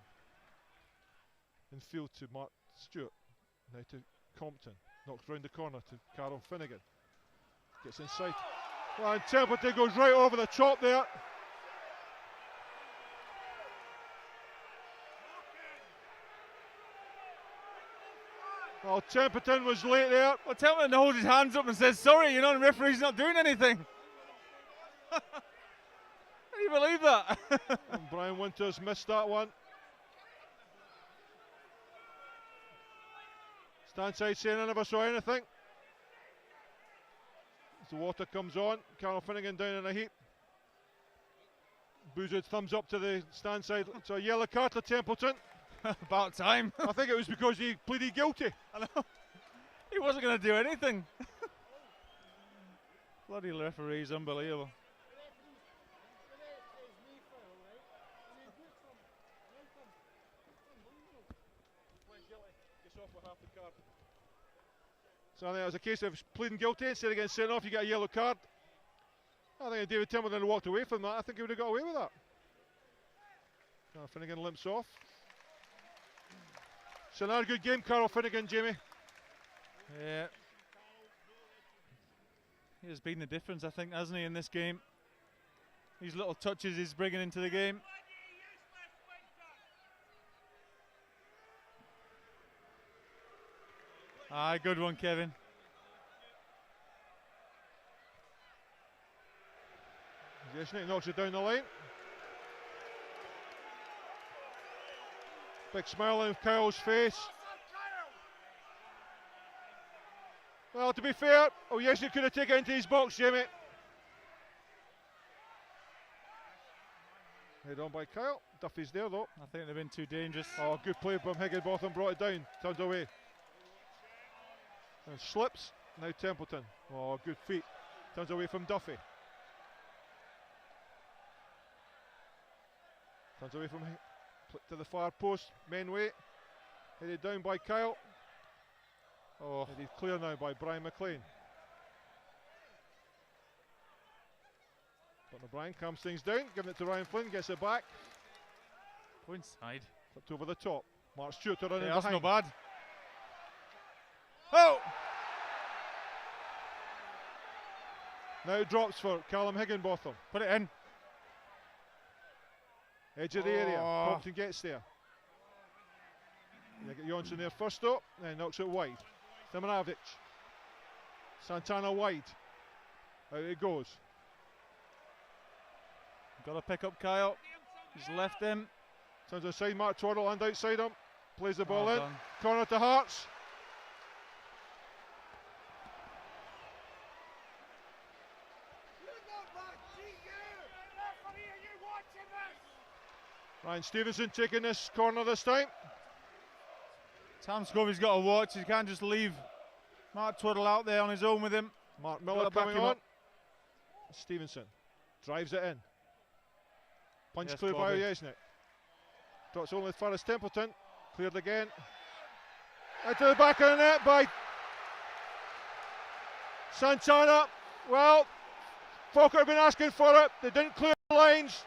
Speaker 1: Infield to Mark Stewart. Now to Compton. Knocks round the corner to Carol Finnegan. Gets inside. And Templeton goes right over the top there. Well, Templeton was late there.
Speaker 2: Well, Templeton holds his hands up and says, sorry, you know, the referee's not doing anything. Can you believe that?
Speaker 1: And Brian Winters missed that one. Stand side saying I never saw anything. As the water comes on, Carol Finnegan down in a heap. Boozed thumbs up to the stand side. It's a yellow card to Templeton.
Speaker 2: About time.
Speaker 1: I think it was because he pleaded guilty.
Speaker 2: I know. He wasn't going to do anything. Bloody referee's unbelievable. So I think it was a case of pleading guilty instead of getting sent off. You get a yellow card. I think if David Templeton had walked away from that, I think he would have got away with that. Finnegan limps off. It's another good game, Carol Finnegan, Jamie. Yeah. He has been the difference, I think, hasn't he, in this game? These little touches he's bringing into the game. Ah, good one, Kevin.
Speaker 1: Jesnik knocks it down the line. Big smile on Kyle's face. Well, to be fair, Jesnik could have taken it into his box, Jamie. Head on by Kyle. Duffy's there though.
Speaker 2: I think they've been too dangerous.
Speaker 1: Oh, good play from Higginbotham, brought it down, turns away. And slips, now Templeton. Oh, good feet. Turns away from Duffy. Turns away from to the far post, men wait. Headed down by Kyle. Oh, headed clear now by Brian McLean. But O'Brien calms things down, giving it to Ryan Flynn, gets it back.
Speaker 2: Go inside.
Speaker 1: Flipped over the top. Mark Stewart to run in
Speaker 2: That's
Speaker 1: behind.
Speaker 2: not bad. Oh!
Speaker 1: Now it drops for Callum Higginbotham.
Speaker 2: Put it in.
Speaker 1: Edge of the area. Compton gets there. They get Jonsson there first though, then knocks it wide. Simonovic. Santana wide. Out it goes.
Speaker 2: Got to pick up Kyle. He's left him.
Speaker 1: Turns inside, Mark Twaddle and outside him. Plays the ball
Speaker 2: Well
Speaker 1: in.
Speaker 2: done.
Speaker 1: Corner to Hearts. Ryan Stevenson taking this corner this time.
Speaker 2: Tam Scobie's got to watch. He can't just leave Mark Twaddle out there on his own with him.
Speaker 1: Mark Miller coming on. Stevenson drives it in. Punch
Speaker 2: Yes,
Speaker 1: clear by
Speaker 2: Bobby.
Speaker 1: Jesnik. Trots only as far as Templeton. Cleared again. Into the back of the net by Santana. Well, Falkirk have been asking for it. They didn't clear the lines.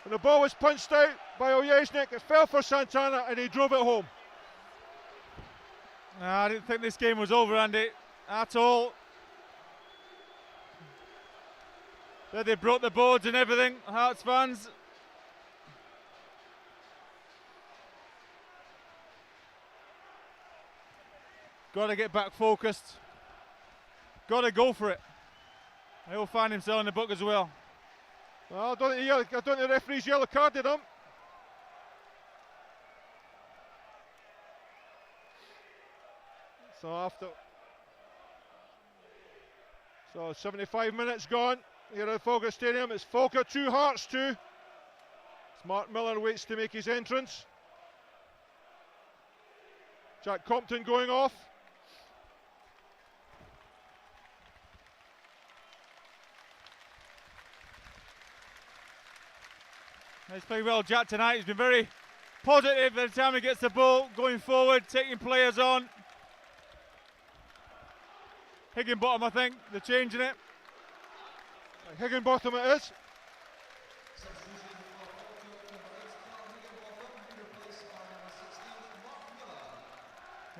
Speaker 1: And the ball was punched out by Ojeznik. It fell for Santana and he drove it home.
Speaker 2: I didn't think this game was over, Andy, at all. They broke the boards and everything, Hearts fans. Got to get back focused. Got to go for it. He'll find himself in the book as well.
Speaker 1: Well, I don't think the referee's yellow carded him. So 75 minutes gone here at Falkirk Stadium. It's Falkirk 2, Hearts 2. As Mark Miller waits to make his entrance. Jack Compton going off.
Speaker 2: He's played well, Jack, tonight. He's been very positive every time he gets the ball, going forward, taking players on. Higginbottom, I think, they're changing it.
Speaker 1: Higginbottom it is.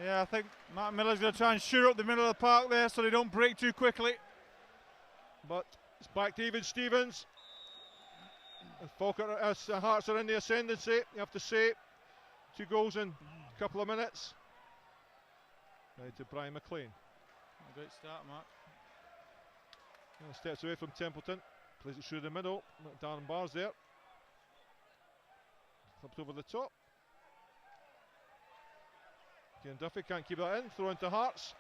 Speaker 2: Yeah, I think Mark Miller's going to try and shore up the middle of the park there so they don't break too quickly.
Speaker 1: But it's back to even Stevens. And Falkirk, Hearts are in the ascendancy, you have to say. 2 goals in a couple of minutes. Right to Brian McLean.
Speaker 2: Great start, Mark.
Speaker 1: Steps away from Templeton, plays it through the middle. Darren Barr's there. Flipped over the top. Again, Duffy can't keep that in. Throw into Hearts.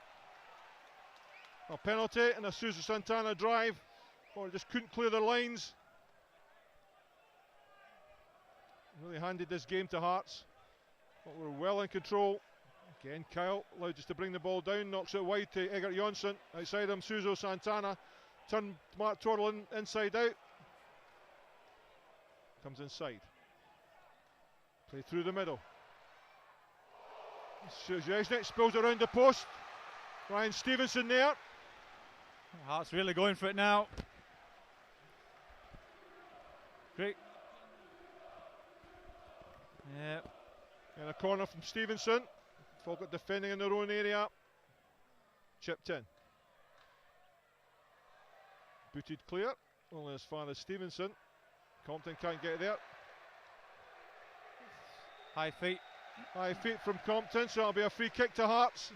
Speaker 1: A penalty and a Susan Santana drive. Or just couldn't clear their lines. Really handed this game to Hearts. But we're well in control. Again, Kyle allowed just to bring the ball down, knocks it wide to Egert Jonsson. Outside him, Suzo Santana. Turn Mark Twirl inside out. Comes inside. Play through the middle. Jesnik spills around the post. Ryan Stevenson there.
Speaker 2: Hearts really going for it now. Great. Yeah.
Speaker 1: And a corner from Stevenson. Falkirk defending in their own area. Chipped in. Booted clear. Only as far as Stevenson. Compton can't get there.
Speaker 2: High feet.
Speaker 1: High feet from Compton, so it'll be a free kick to Hearts.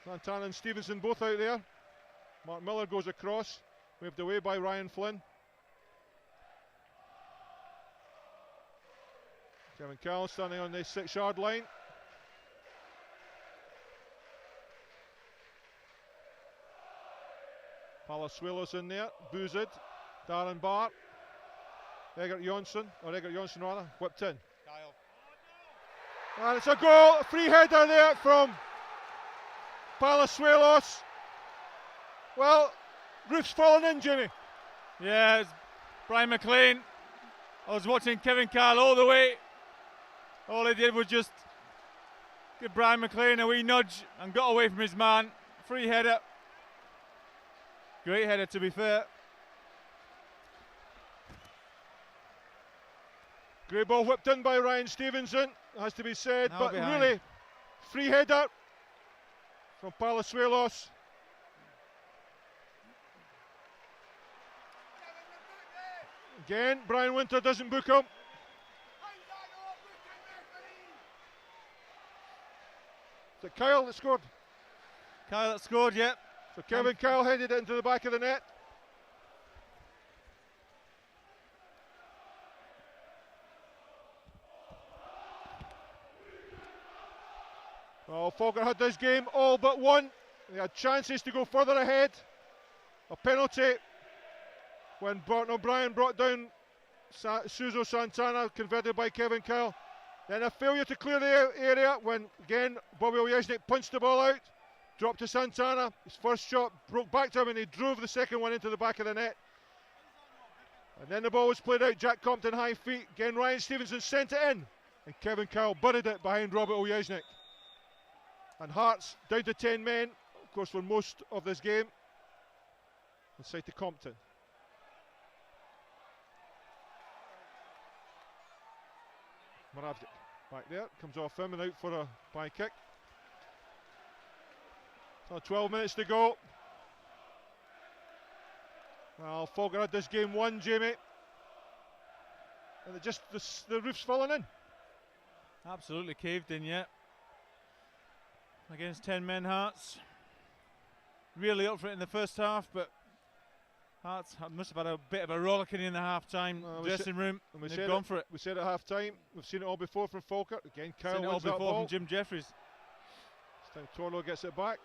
Speaker 1: Santana and Stevenson both out there. Mark Miller goes across. Waved away by Ryan Flynn. Kevin Carroll standing on the 6-yard line. Palasuelos in there, Boozid, Darren Barr, Egert Jonsson rather, whipped in. Kyle. And it's a goal, a free header there from Palasuelos. Well, roof's falling in, Jimmy.
Speaker 2: Yeah, it's Brian McLean. I was watching Kevin Carl all the way. All he did was just give Brian McLean a wee nudge and got away from his man. Free header. Great header, to be fair.
Speaker 1: Great ball whipped in by Ryan Stevenson, has to be said,
Speaker 2: Now
Speaker 1: but
Speaker 2: behind.
Speaker 1: really, free header from Palasuelos. Again, Brian Winter doesn't book him. Is it Kyle that scored?
Speaker 2: Kyle that scored, yeah.
Speaker 1: So Kevin Kyle headed it into the back of the net. Well, Falkirk had this game all but one. They had chances to go further ahead. A penalty when Barton O'Brien brought down Suzo Santana, converted by Kevin Kyle. Then a failure to clear the area when, again, Bobby Ojeznik punched the ball out. Dropped to Santana. His first shot broke back to him and he drove the second one into the back of the net. And then the ball was played out. Jack Compton high feet. Again, Ryan Stevenson sent it in. And Kevin Kyle buried it behind Robert Ojeznik. And Hearts down to 10 men, of course, for most of this game. Inside to Compton. Moravdic back there, comes off him and out for a by kick. So 12 minutes to go. Well, Falkirk had this game won, Jamie. And it just, the roof's falling in.
Speaker 2: Absolutely caved in, yeah. Against 10 men, Hearts. Really up for it in the first half, but Hearts must have had a bit of a rollicking in the half-time dressing room. And they've gone for it.
Speaker 1: We said at half-time, we've seen it all before from Falkirk. Again, Kyle
Speaker 2: seen it all
Speaker 1: wins that
Speaker 2: before
Speaker 1: ball.
Speaker 2: from Jim Jeffries.
Speaker 1: This time Torlo gets it back.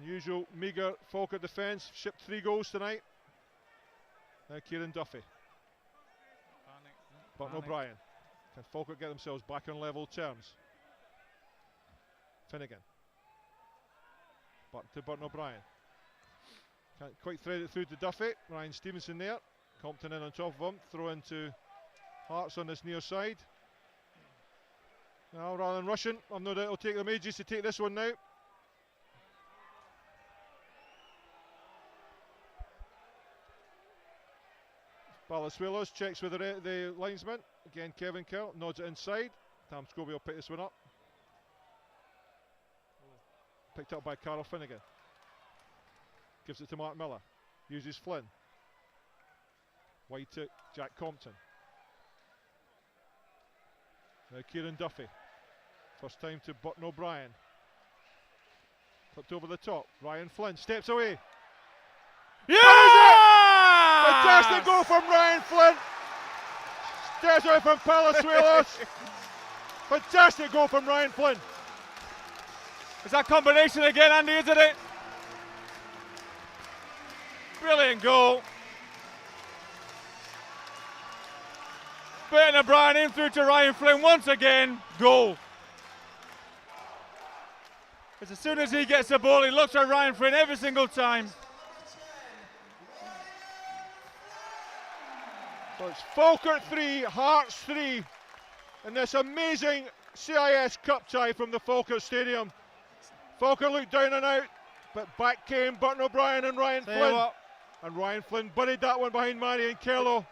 Speaker 1: Unusual, meagre Falkirk defence. Shipped 3 goals tonight. Now Kieran Duffy. Burton O'Brien. Can Falkirk get themselves back on level terms? Finnegan. Back to Burton O'Brien. Can't quite thread it through to Duffy. Ryan Stevenson there. Compton in on top of him. Throw into Hearts on this near side. Now rather than rushing, I've no doubt it'll take them ages to take this one now. Palazuelos checks with the linesman. Again, Kevin Kyle nods it inside. Tam Scobie will pick this one up. Picked up by Carl Finnegan. Gives it to Mark Miller. Uses Flynn. Wide to Jack Compton. Now Kieran Duffy. First time to Burton O'Brien. Flipped over the top. Ryan Flynn steps away.
Speaker 2: Yeah!
Speaker 1: Fantastic goal from Ryan Flynn. Steps away from Palazuelos. Fantastic goal from Ryan Flynn.
Speaker 2: It's that combination again, Andy, isn't it? Brilliant goal. Burton O'Brien in through to Ryan Flynn once again. Goal. As soon as he gets the ball, he looks at Ryan Flynn every single time.
Speaker 1: So it's Falkirk 3, Hearts 3 in this amazing CIS Cup tie from the Falkirk Stadium. Falkirk looked down and out, but back came Burton O'Brien and Ryan Flynn. And Ryan Flynn buried that one behind Marion Kello.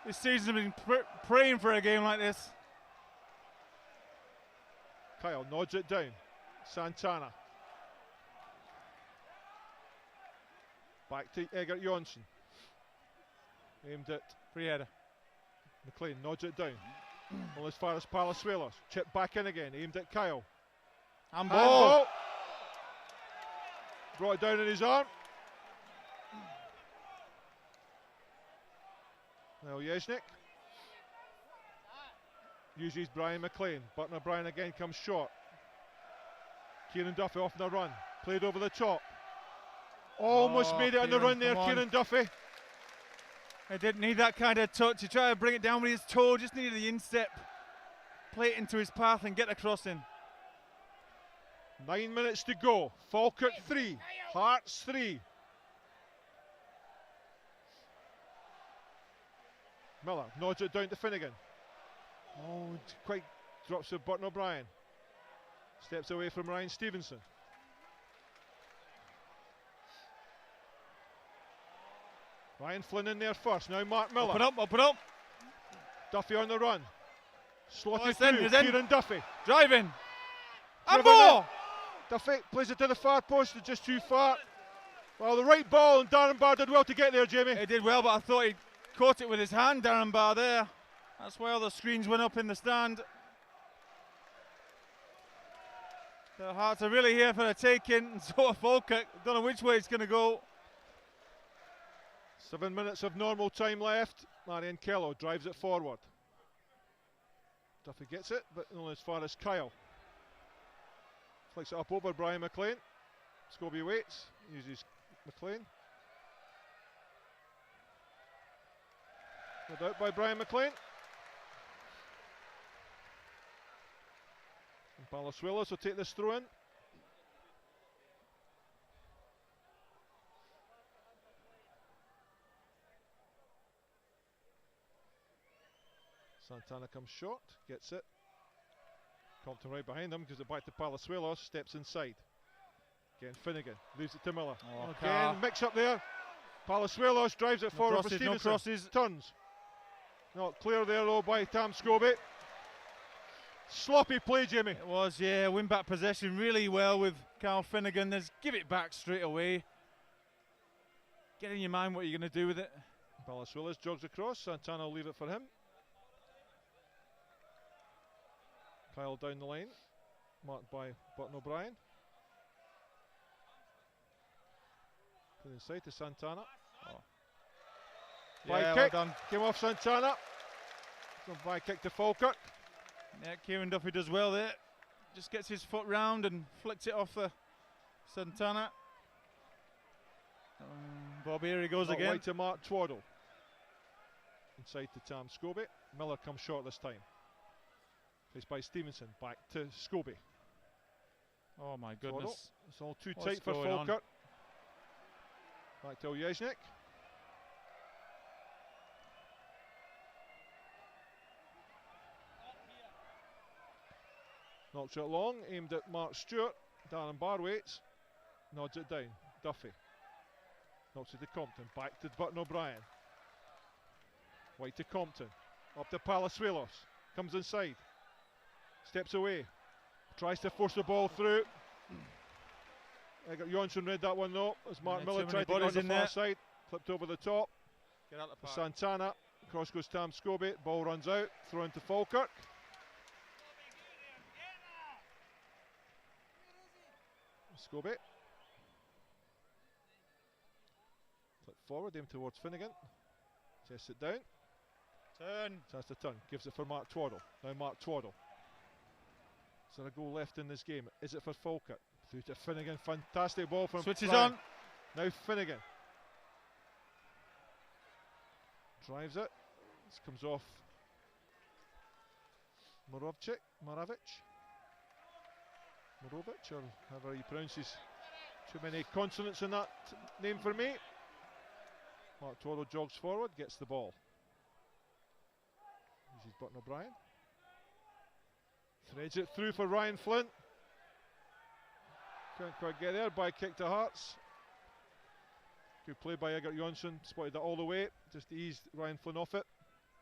Speaker 2: This season's been praying for a game like this.
Speaker 1: Kyle nods it down. Santana. Back to Egert Jonsson. Aimed at
Speaker 2: Frieda.
Speaker 1: McLean nods it down. Well, as far as Palazuelos. Chip back in again. Aimed at Kyle.
Speaker 2: Handball.
Speaker 1: Brought it down in his arm. Now Jesnik uses Brian McLean. Burton O'Brien again comes short. Kieran Duffy off the run. Played over the top. Almost made it on the run there, Kieran Duffy.
Speaker 2: He didn't need that kind of touch. He tried to bring it down with his toe, just needed the instep. Play it into his path and get the cross in.
Speaker 1: 9 minutes to go. Falkirk 3, Hearts 3. Miller nods it down to Finnegan. Oh, quite drops to Burton O'Brien. Steps away from Ryan Stevenson. Ryan Flynn in there first. Now Mark Miller.
Speaker 2: Open up.
Speaker 1: Duffy on the run. Slotted
Speaker 2: through.
Speaker 1: Kieran Duffy.
Speaker 2: Driving. And ball.
Speaker 1: Duffy plays it to the far post. It's just too far. Well, the right ball, and Darren Barr did well to get there, Jamie.
Speaker 2: He did well, but I thought he caught it with his hand, Darren Barr there. That's why all the screens went up in the stand. The Hearts are really here for the taking, and so are Falkirk. Don't know which way it's going to go.
Speaker 1: 7 minutes of normal time left. Marion Kello drives it forward. Duffy gets it, but only as far as Kyle. Flicks it up over Brian McLean. Scobie waits, uses McLean. No doubt by Brian McLean. And Palazuelos will take this throw in. Santana comes short, gets it. Compton right behind him, gives it back to Palazuelos, steps inside. Again, Finnegan leaves it to Miller. Again, mix up there. Palazuelos drives it forward for Stevenson.
Speaker 2: No crosses.
Speaker 1: Turns. Not clear there though by Tam Scobie. Sloppy play, Jimmy.
Speaker 2: It was, yeah. Win back possession really well with Carl Finnegan. There's give it back straight away. Get in your mind what you're going to do with it.
Speaker 1: Palazuelos jogs across. Santana will leave it for him. Kyle down the line, marked by Button O'Brien. Put inside to Santana. By
Speaker 2: Yeah,
Speaker 1: kick,
Speaker 2: well done.
Speaker 1: came off Santana. By kick to Falkirk.
Speaker 2: Yeah, Kieran Duffy does well there. Just gets his foot round and flicks it off Santana. Bob, here he goes again.
Speaker 1: Right to Mark Twaddle. Inside to Tam Scobie. Miller comes short this time. Placed by Stevenson, back to Scobie.
Speaker 2: Oh my goodness.
Speaker 1: Twaddle. It's all too
Speaker 2: What's
Speaker 1: tight for
Speaker 2: going on?
Speaker 1: Falkirk. Back to Oljeznik. Knocks it long, aimed at Mark Stewart. Darren Barwaits nods it down. Duffy knocks it to Compton. Back to Button O'Brien. White to Compton. Up to Palazuelos. Comes inside. Steps away. Tries to force the ball through. Egert Jonsson read that one though, as Mark Miller tried to get on the far side. Clipped over the top.
Speaker 2: Get out the park.
Speaker 1: Santana. Cross goes Tam Scobie. Ball runs out. Thrown to Falkirk. Scobie. Flip forward, aim towards Finnegan. Tests it down.
Speaker 2: Turn.
Speaker 1: That's the turn. Gives it for Mark Twaddle. Now Mark Twaddle. Is there a goal left in this game? Is it for Falkirk? Through to Finnegan. Fantastic ball from
Speaker 2: Switches
Speaker 1: Brian.
Speaker 2: on.
Speaker 1: Now Finnegan. Drives it. This comes off Moravcik. Morovic, or however he pronounces. Too many consonants in that name for me. Mark Twaddle jogs forward, gets the ball. This is Button O'Brien. Threads it through for Ryan Flint. Can't quite get there. By kick to Hearts. Good play by Egert Jonsson. Spotted that all the way. Just eased Ryan Flynn off it.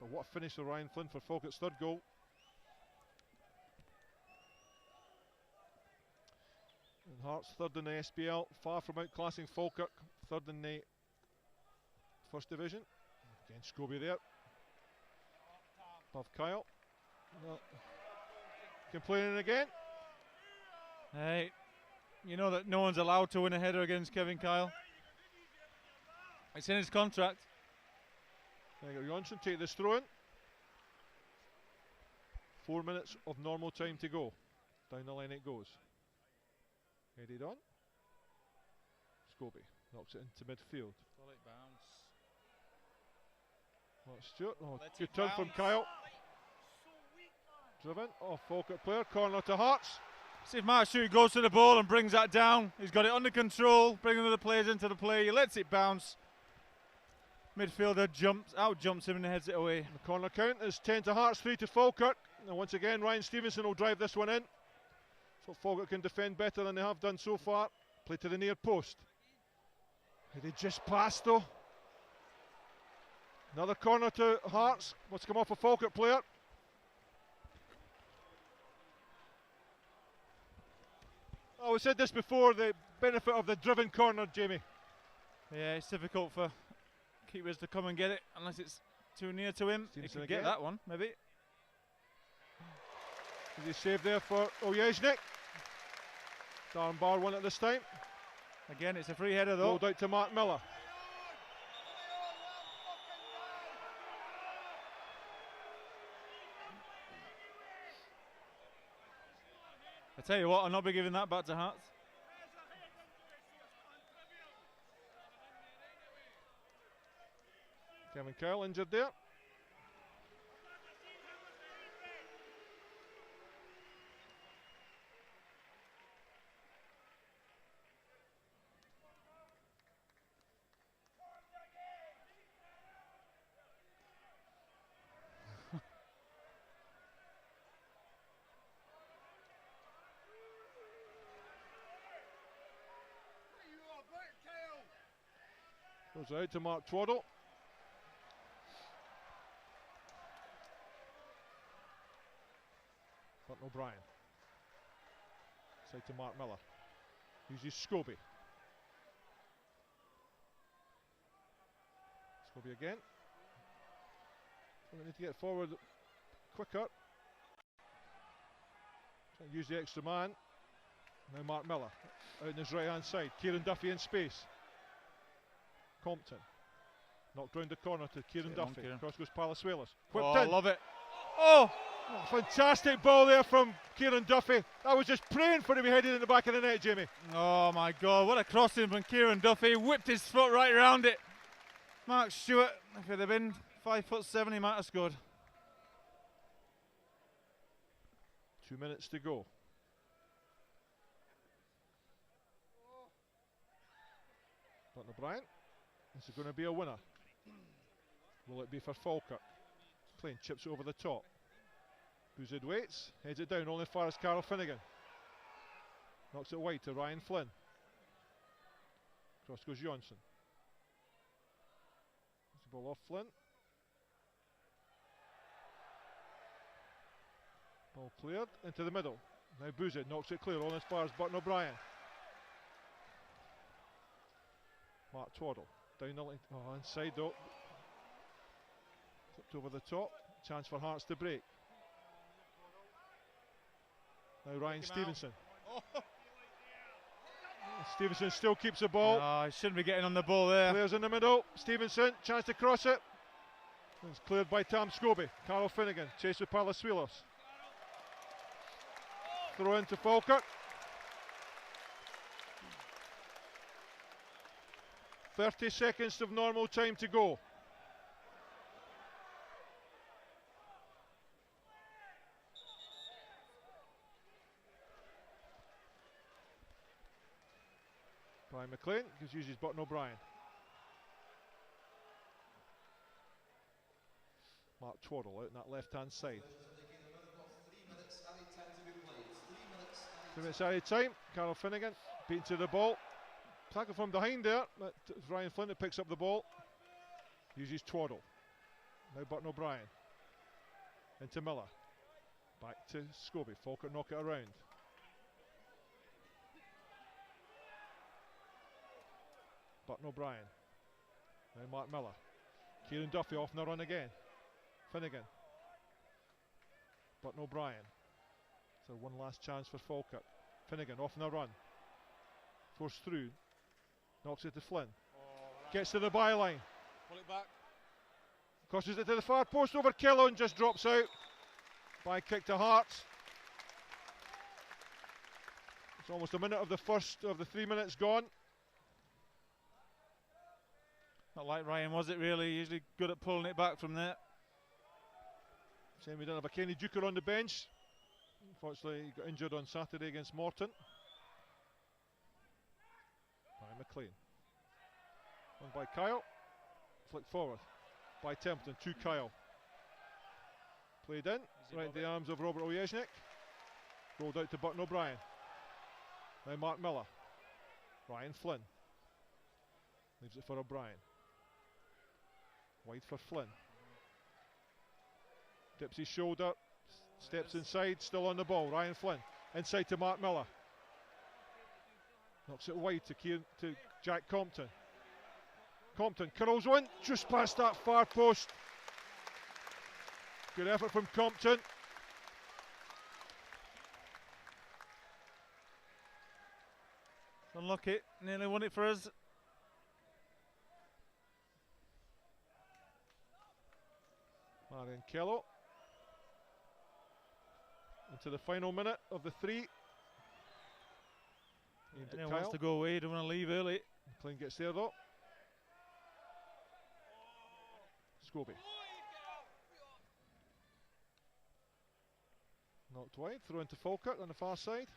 Speaker 1: But what a finish for Ryan Flynn for Falkirk's third goal. And Hearts third in the SPL. Far from outclassing Falkirk. Third in the first division. Again, Scobie there. Above Kyle. No. Complaining again.
Speaker 2: Hey, you know that no one's allowed to win a header against Kevin Kyle. It's in his contract.
Speaker 1: Egert Jonsson take this throw in. 4 minutes of normal time to go. Down the line it goes. Headed on. Scobie knocks it into midfield. Mark Stewart. Oh, good turn from Kyle. Driven. Oh, Falkirk player. Corner to Hearts.
Speaker 2: See if Mark Stewart goes to the ball and brings that down. He's got it under control, bringing the players into the play. He lets it bounce. Midfielder jumps him and heads it away.
Speaker 1: The corner count is 10 to Hearts, 3 to Falkirk. And once again, Ryan Stevenson will drive this one in. So Falkirk can defend better than they have done so far. Play to the near post. They just passed though. Another corner to Hearts. What's come off a Falkirk player? Oh, we said this before, the benefit of the driven corner, Jamie.
Speaker 2: Yeah, it's difficult for keepers to come and get it unless it's too near to him. He can get that one, maybe.
Speaker 1: Is he saved there for Oljeznik? Darren Barr won it this time.
Speaker 2: Again, it's a free header though.
Speaker 1: Rolled out to Mark Miller.
Speaker 2: I tell you what, I'll not be giving that back to Hearts.
Speaker 1: Kevin Kyle injured there. Goes out to Mark Twaddle. Burton O'Brien. Side to Mark Miller. Uses Scobie. Scobie again. We need to get forward quicker. Use the extra man. Now Mark Miller out on his right hand side. Kieran Duffy in space. Compton knocked round the corner to Kieran Duffy. Cross goes Palazuelos. Whipped in.
Speaker 2: Love it. Oh!
Speaker 1: Fantastic ball there from Kieran Duffy. That was just praying for him to be headed in the back of the net, Jamie.
Speaker 2: Oh my God, what a crossing from Kieran Duffy. Whipped his foot right around it. Mark Stewart, if it had been 5'7", he might have scored.
Speaker 1: 2 minutes to go. Burton O'Brien. This is going to be a winner. Will it be for Falkirk? McLean chips it over the top. Boozid waits, heads it down only as far as Carl Finnegan. Knocks it wide to Ryan Flynn. Cross goes Johnson. That's the ball off Flynn. Ball cleared into the middle. Now Boozid knocks it clear only as far as Burton O'Brien. Mark Twaddle down the line. Oh, inside though. Flipped over the top. Chance for Hearts to break. Now Ryan Stevenson. Stevenson still keeps the ball.
Speaker 2: Oh, he shouldn't be getting on the ball there.
Speaker 1: Players in the middle. Stevenson, chance to cross it. It's cleared by Tam Scobie. Carl Finnegan, chased with Palazuelos. Throw into Falkirk. 30 seconds of normal time to go. Brian McLean uses Burton O'Brien. Mark Twaddle out on that left hand side. 3 minutes added time. Carl Finnegan beaten to the ball. Tackle from behind there. It's Ryan Flynn that picks up the ball. Uses Twaddle. Now Burton O'Brien. Into Miller. Back to Scobie. Falkirk knock it around. Burton O'Brien. Now Mark Miller. Kieran Duffy off on the run again. Finnegan. Burton O'Brien. So one last chance for Falkirk. Finnegan off on the run. Forced through. Knocks it to Flynn. Gets to the byline.
Speaker 2: Pull it back.
Speaker 1: Crosses it to the far post over Kello and just drops out. By kick to Hearts. It's almost a minute of the first of the 3 minutes gone.
Speaker 2: Not like Ryan, was it really? Usually good at pulling it back from there.
Speaker 1: Same we don't have a Kenny Duker on the bench. Unfortunately, he got injured on Saturday against Morton. By McLean. One by Kyle. Flick forward by Templeton to Kyle. Played in, right in the arms of Robert Ojeznik. Rolled out to Burton O'Brien. Now Mark Miller. Ryan Flynn. Leaves it for O'Brien. Wide for Flynn. Dips his shoulder. Steps inside, still on the ball. Ryan Flynn. Inside to Mark Miller. Knocks it wide to Jack Compton. Compton curls one just past that far post. Good effort from Compton.
Speaker 2: Unlucky, nearly won it for us.
Speaker 1: Marion Kello. Into the final minute of the 3.
Speaker 2: Anyone wants to go away, don't want to leave early.
Speaker 1: McLean gets there though. Scobie. Knocked wide, throw into Falkirk on the far side.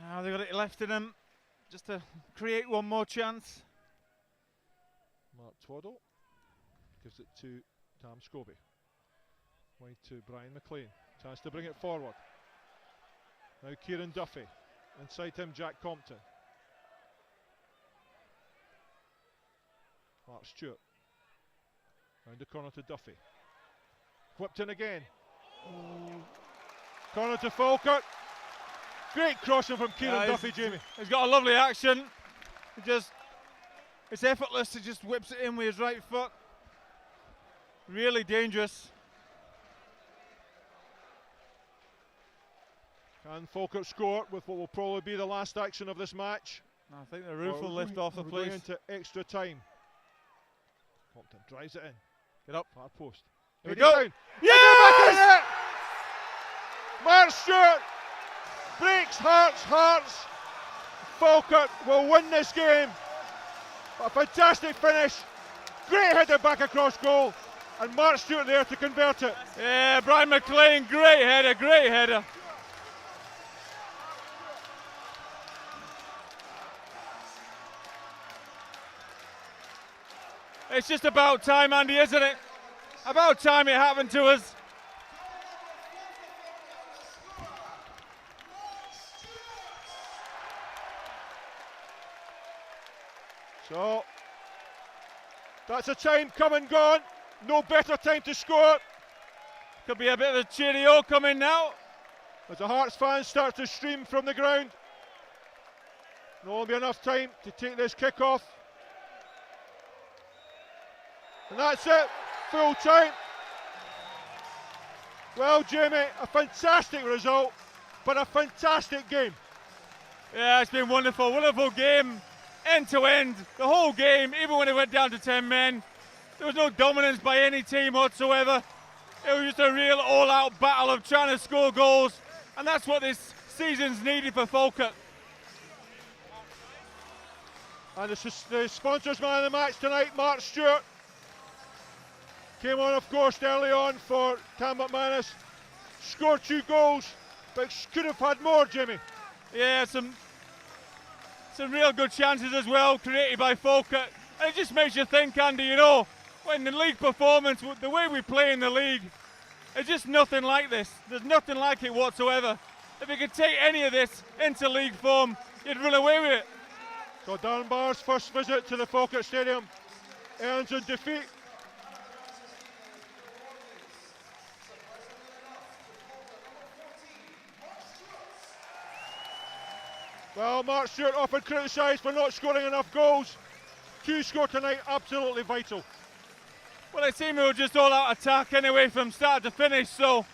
Speaker 2: Now they've got it left in them, just to create one more chance.
Speaker 1: Mark Twaddle gives it to Tam Scobie. Wide to Brian McLean. Chance to bring it forward. Now Kieran Duffy. Inside him Jack Compton. Mark Stewart. Round the corner to Duffy. Whipped in again. Corner to Falkirk. Great crossing from Kieran Duffy, Jamie.
Speaker 2: He's got a lovely action. It's effortless. He just whips it in with his right foot. Really dangerous.
Speaker 1: Can Falkirk score with what will probably be the last action of this match?
Speaker 2: I think the roof will lift off the
Speaker 1: We're
Speaker 2: place.
Speaker 1: going into extra time. Compton drives it in.
Speaker 2: Get up.
Speaker 1: Far post.
Speaker 2: Here we go.
Speaker 1: Down.
Speaker 2: Yes!
Speaker 1: Mark Stewart breaks hearts. Falkirk will win this game. A fantastic finish. Great header back across goal. And Mark Stewart there to convert it.
Speaker 2: Yeah, Brian McLean, great header. It's just about time, Andy, isn't it? About time it happened to us.
Speaker 1: So, that's a time come and gone. No better time to score.
Speaker 2: Could be a bit of a cheerio coming now.
Speaker 1: As the Hearts fans start to stream from the ground. There won't be enough time to take this kick off. And that's it, full time. Well, Jamie, a fantastic result, but a fantastic game.
Speaker 2: Yeah, it's been wonderful game, end to end. The whole game, even when it went down to 10 men, there was no dominance by any team whatsoever. It was just a real all-out battle of trying to score goals, and that's what this season's needed for Falkirk.
Speaker 1: And the sponsors man of the match tonight, Mark Stewart. Came on, of course, early on for Tam McManus. Scored 2 goals, but could have had more, Jimmy.
Speaker 2: Yeah, some real good chances as well, created by Falkirk. And it just makes you think, Andy, you know, when the league performance, the way we play in the league, it's just nothing like this. There's nothing like it whatsoever. If you could take any of this into league form, you'd run away with it.
Speaker 1: So Darren Barr's first visit to the Falkirk Stadium ends in defeat. Well, Mark Stewart often criticised for not scoring enough goals. 2 scored tonight, absolutely vital.
Speaker 2: Well, it seemed we were just all out attack anyway from start to finish, so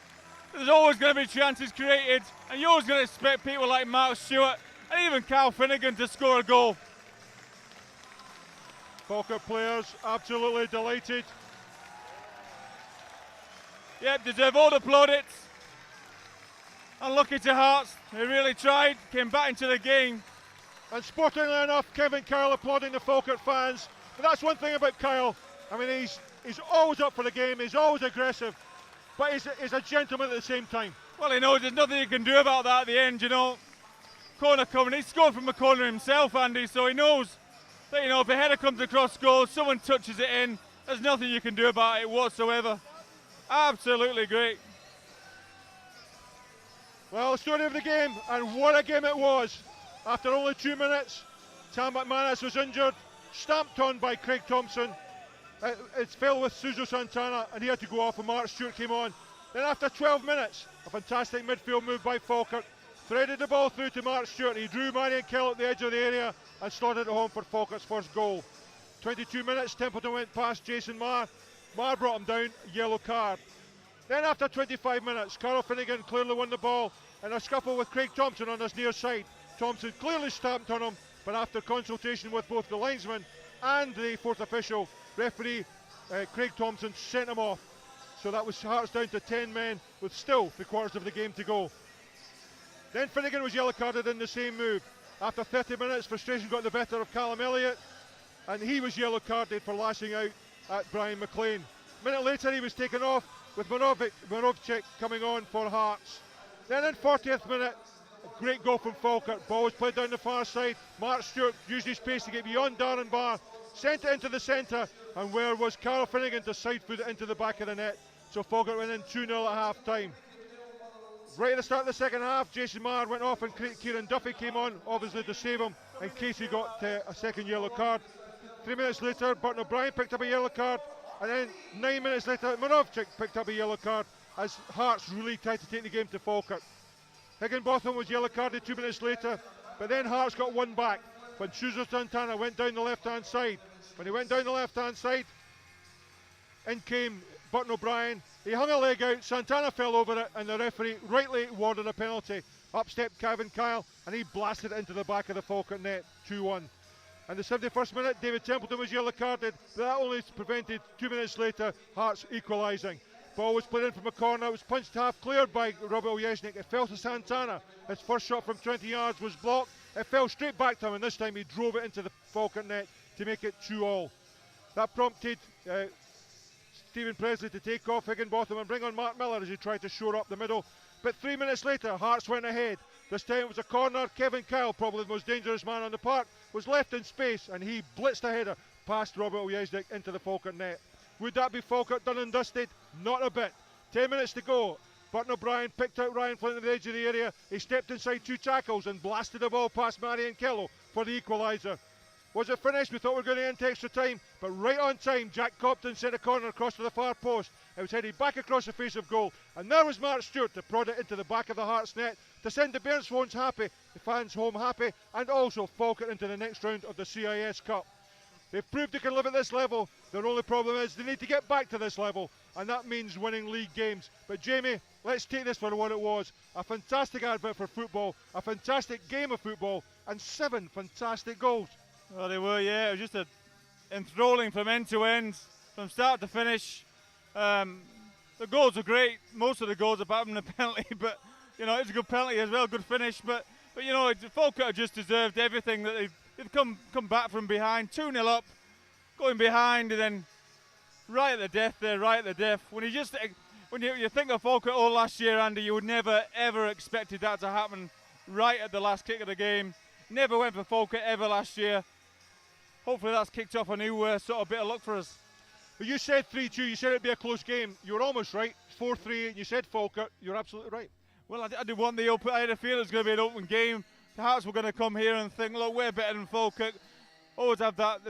Speaker 2: there's always going to be chances created, and you're always going to expect people like Mark Stewart and even Carl Finnegan to score a goal.
Speaker 1: Falkirk players absolutely delighted.
Speaker 2: Yep, deserve all the plaudits. Unlucky to Hearts, they really tried, came back into the game.
Speaker 1: And sportingly enough, Kevin Kyle applauding the Falkirk fans. But that's one thing about Kyle. I mean, he's always up for the game, he's always aggressive, but he's a gentleman at the same time.
Speaker 2: Well, he knows there's nothing you can do about that at the end, you know. Corner coming, he's scored from a corner himself, Andy, so he knows that, you know, if a header comes across goal, someone touches it in, there's nothing you can do about it whatsoever. Absolutely great.
Speaker 1: Well, the story of the game, and what a game it was. After only 2 minutes, Tam McManus was injured, stamped on by Craig Thompson. It fell with Suzo Santana, and he had to go off, and Mark Stewart came on. Then after 12 minutes, a fantastic midfield move by Falkirk, threaded the ball through to Mark Stewart. He drew Marion Kell at the edge of the area and slotted it home for Falkirk's first goal. 22 minutes, Templeton went past Jason Marr. Marr brought him down, yellow card. Then after 25 minutes, Carl Finnegan clearly won the ball in a scuffle with Craig Thompson on his near side. Thompson clearly stamped on him, but after consultation with both the linesman and the fourth official, referee Craig Thompson sent him off. So that was Hearts down to 10 men with still 3/4 of the game to go. Then Finnegan was yellow carded in the same move. After 30 minutes, frustration got the better of Callum Elliott, and he was yellow carded for lashing out at Brian McLean. A minute later, he was taken off with Morovcik coming on for Hearts. Then in 40th minute, a great goal from Falkirk. Ball was played down the far side. Mark Stewart used his pace to get beyond Darren Barr, sent it into the centre, and where was Carl Finnegan to side foot it into the back of the net. So Falkirk went in 2-0 at half time. Right at the start of the second half, Jason Marr went off and Kieran Duffy came on, obviously to save him in case he got a second yellow card. 3 minutes later, Burton O'Brien picked up a yellow card, and then 9 minutes later, Morovchik picked up a yellow card as Hearts really tried to take the game to Falkirk. Higginbotham was yellow carded 2 minutes later, but then Hearts got one back when Shuzo Santana went down the left-hand side. When he went down the left-hand side, in came Burton O'Brien. He hung a leg out, Santana fell over it, and the referee rightly awarded a penalty. Up stepped Kevin Kyle, and he blasted it into the back of the Falkirk net, 2-1. And the 71st minute, David Templeton was yellow carded, but that only prevented 2 minutes later Hearts equalising. Ball was played in from a corner, it was punched half cleared by Robert Ojesnik. It fell to Santana. His first shot from 20 yards was blocked. It fell straight back to him, and this time he drove it into the Falkirk net to make it 2-2. That prompted Stephen Presley to take off Higginbotham and bring on Mark Miller as he tried to shore up the middle. But 3 minutes later, Hearts went ahead. This time it was a corner. Kevin Kyle, probably the most dangerous man on the park, was left in space, and he blitzed a header past Robert Ojesnik into the Falkirk net. Would that be Falkirk done and dusted? Not a bit. 10 minutes to go. Burton O'Brien picked out Ryan Flint at the edge of the area. He stepped inside two tackles and blasted the ball past Marion Kello for the equaliser. Was it finished? We thought we were going to end extra time, but right on time, Jack Copton sent a corner across to the far post. It was headed back across the face of goal, and there was Mark Stewart to prod it into the back of the Hearts net to send the Bairns Swans happy, the fans home happy, and also Falkirk into the next round of the CIS Cup. They've proved they can live at this level. Their only problem is they need to get back to this level, and that means winning league games. But Jamie, let's take this for what it was. A fantastic advert for football, a fantastic game of football, and 7 fantastic goals.
Speaker 2: Well, they were, yeah. It was just enthralling from end to end, from start to finish. The goals are great. Most of the goals apart from the penalty, but you know it's a good penalty as well, good finish. But you know, Falkirk just deserved everything that they've come back from behind, 2-0 up, going behind, and then right at the death there, right at the death. When you think of Falkirk all last year, Andy, you would never ever expected that to happen right at the last kick of the game. Never went for Falkirk ever last year. Hopefully that's kicked off a new sort of bit of luck for us.
Speaker 1: But you said 3-2, you said it'd be a close game. You were almost right, 4-3, and you said Falkirk. You're absolutely right.
Speaker 2: Well, I did want the open. I had a feeling it was going to be an open game. The Hearts were going to come here and think, look, we're better than Falkirk. Always have that.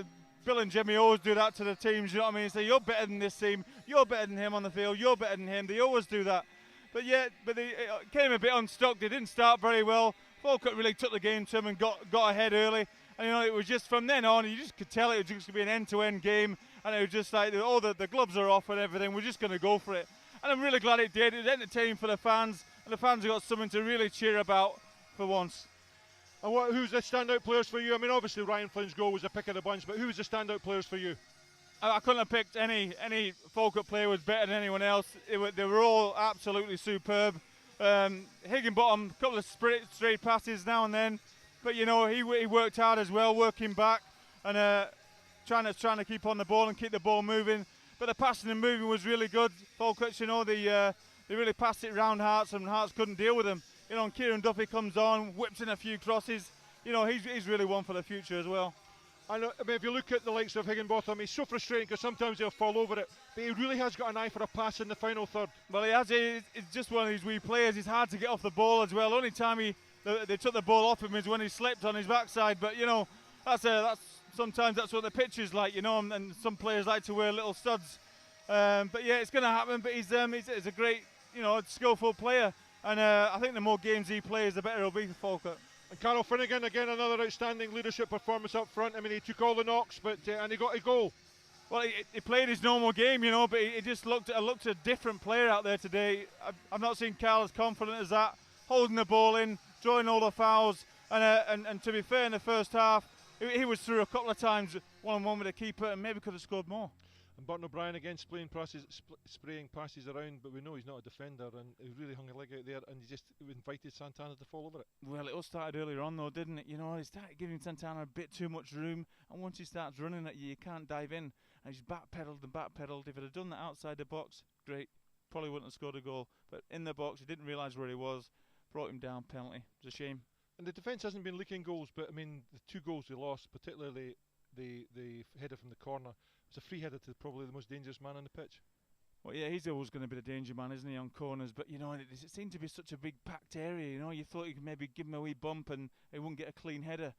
Speaker 2: Bill and Jimmy always do that to the teams, you know what I mean? Say, you're better than this team. You're better than him on the field. You're better than him. They always do that. But they came a bit unstuck. They didn't start very well. Falkirk really took the game to them and got ahead early. And, you know, it was just from then on, you just could tell it was just going to be an end-to-end game. And it was just like, the gloves are off and everything. We're just going to go for it. And I'm really glad it did. It was entertaining for the fans. And the fans have got something to really cheer about for once.
Speaker 1: And who's the standout players for you? I mean, obviously Ryan Flynn's goal was a pick of the bunch, but who was the standout players for you?
Speaker 2: I couldn't have picked any Falkirk player was better than anyone else. They were all absolutely superb. Higginbotham, a couple of straight passes now and then. But you know, he worked hard as well, working back and trying to keep on the ball and keep the ball moving. But the passing and moving was really good. Falkirk, you know, they really passed it round Hearts, and Hearts couldn't deal with them. You know, and Kieran Duffy comes on, whips in a few crosses. You know, he's really one for the future as well.
Speaker 1: I mean, if you look at the likes of Higginbotham, he's so frustrating because sometimes he'll fall over it, but he really has got an eye for a pass in the final third.
Speaker 2: Well, he has. It's just one of these wee players. He's hard to get off the ball as well. Only time they took the ball off him is when he slipped on his backside. But you know, that's sometimes that's what the pitch is like. You know, and some players like to wear little studs. But yeah, it's going to happen. But he's a great, you know, skillful player. And I think the more games he plays, the better it'll be for Falkirk.
Speaker 1: And Carl Finnegan, again, another outstanding leadership performance up front. I mean, he took all the knocks, but and he got a goal.
Speaker 2: Well, he played his normal game, you know, but he just looked a different player out there today. I've not seen Carl as confident as that, holding the ball in, drawing all the fouls, and to be fair, in the first half, he was through a couple of times one-on-one with the keeper and maybe could have scored more.
Speaker 1: And Burton O'Brien again spraying passes around, but we know he's not a defender, and he really hung a leg out there, and he just invited Santana to fall over it.
Speaker 2: Well, it all started earlier on though, didn't it? You know, he started giving Santana a bit too much room, and once he starts running at you, you can't dive in. And he's backpedaled. If he'd have done that outside the box, great, probably wouldn't have scored a goal. But in the box, he didn't realise where he was, brought him down, penalty. It was a shame.
Speaker 1: And the defence hasn't been leaking goals, but I mean, the 2 goals they lost, particularly the header from the corner, was a free header to probably the most dangerous man on the pitch.
Speaker 2: Well, yeah, he's always going to be the danger man, isn't he, on corners? But, you know, it seemed to be such a big packed area, you know. You thought you could maybe give him a wee bump and he wouldn't get a clean header.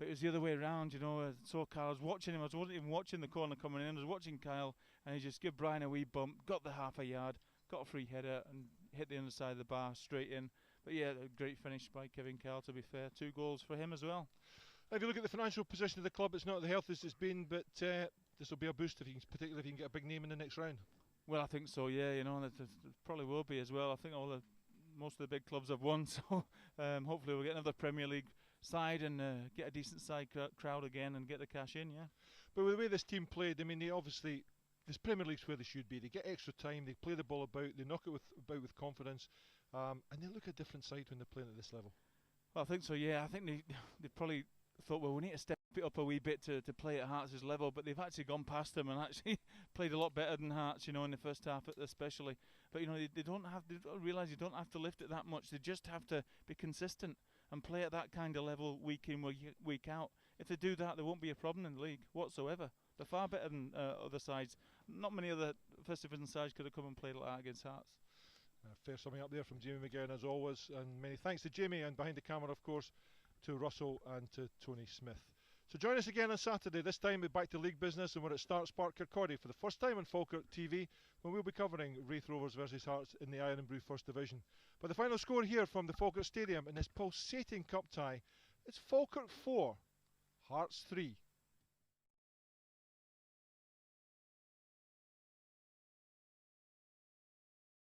Speaker 2: But it was the other way around, so Kyle, I was watching him, I wasn't even watching the corner coming in, I was watching Kyle, and he just gave Brian a wee bump, got the half a yard, got a free header, and hit the underside of the bar straight in. But yeah, a great finish by Kevin Kyle, to be fair. 2 goals for him as well.
Speaker 1: If you look at the financial position of the club, it's not the healthiest it's been, but this will be a boost, particularly if you can get a big name in the next round.
Speaker 2: Well, I think so, yeah, there probably will be as well. I think most of the big clubs have won, so hopefully we'll get another Premier League side and get a decent side crowd again and get the cash in, yeah.
Speaker 1: But with the way this team played, I mean, this Premier League's where they should be. They get extra time, they play the ball about, they knock it about with confidence, and they look a different side when they're playing at this level.
Speaker 2: Well, I think so, yeah. I think they probably thought, well, we need to step it up a wee bit to play at Hearts' level, but they've actually gone past them and actually played a lot better than Hearts, in the first half especially. But they don't realise you don't have to lift it that much. They just have to be consistent and play at that kind of level week in, week out. If they do that, there won't be a problem in the league whatsoever. They're far better than other sides. Not many other First Division sides could have come and played like that against Hearts.
Speaker 1: Fair summing up there from Jamie McGowan as always, and many thanks to Jamie, and behind the camera of course to Russell and to Tony Smith. So join us again on Saturday, this time we're back to league business, and we're at Starts Park Kirkcaldy for the first time on Falkirk TV, when we'll be covering Wraith Rovers versus Hearts in the Iron and Brew First Division. But the final score here from the Falkirk Stadium in this pulsating cup tie, it's Falkirk 4, Hearts 3.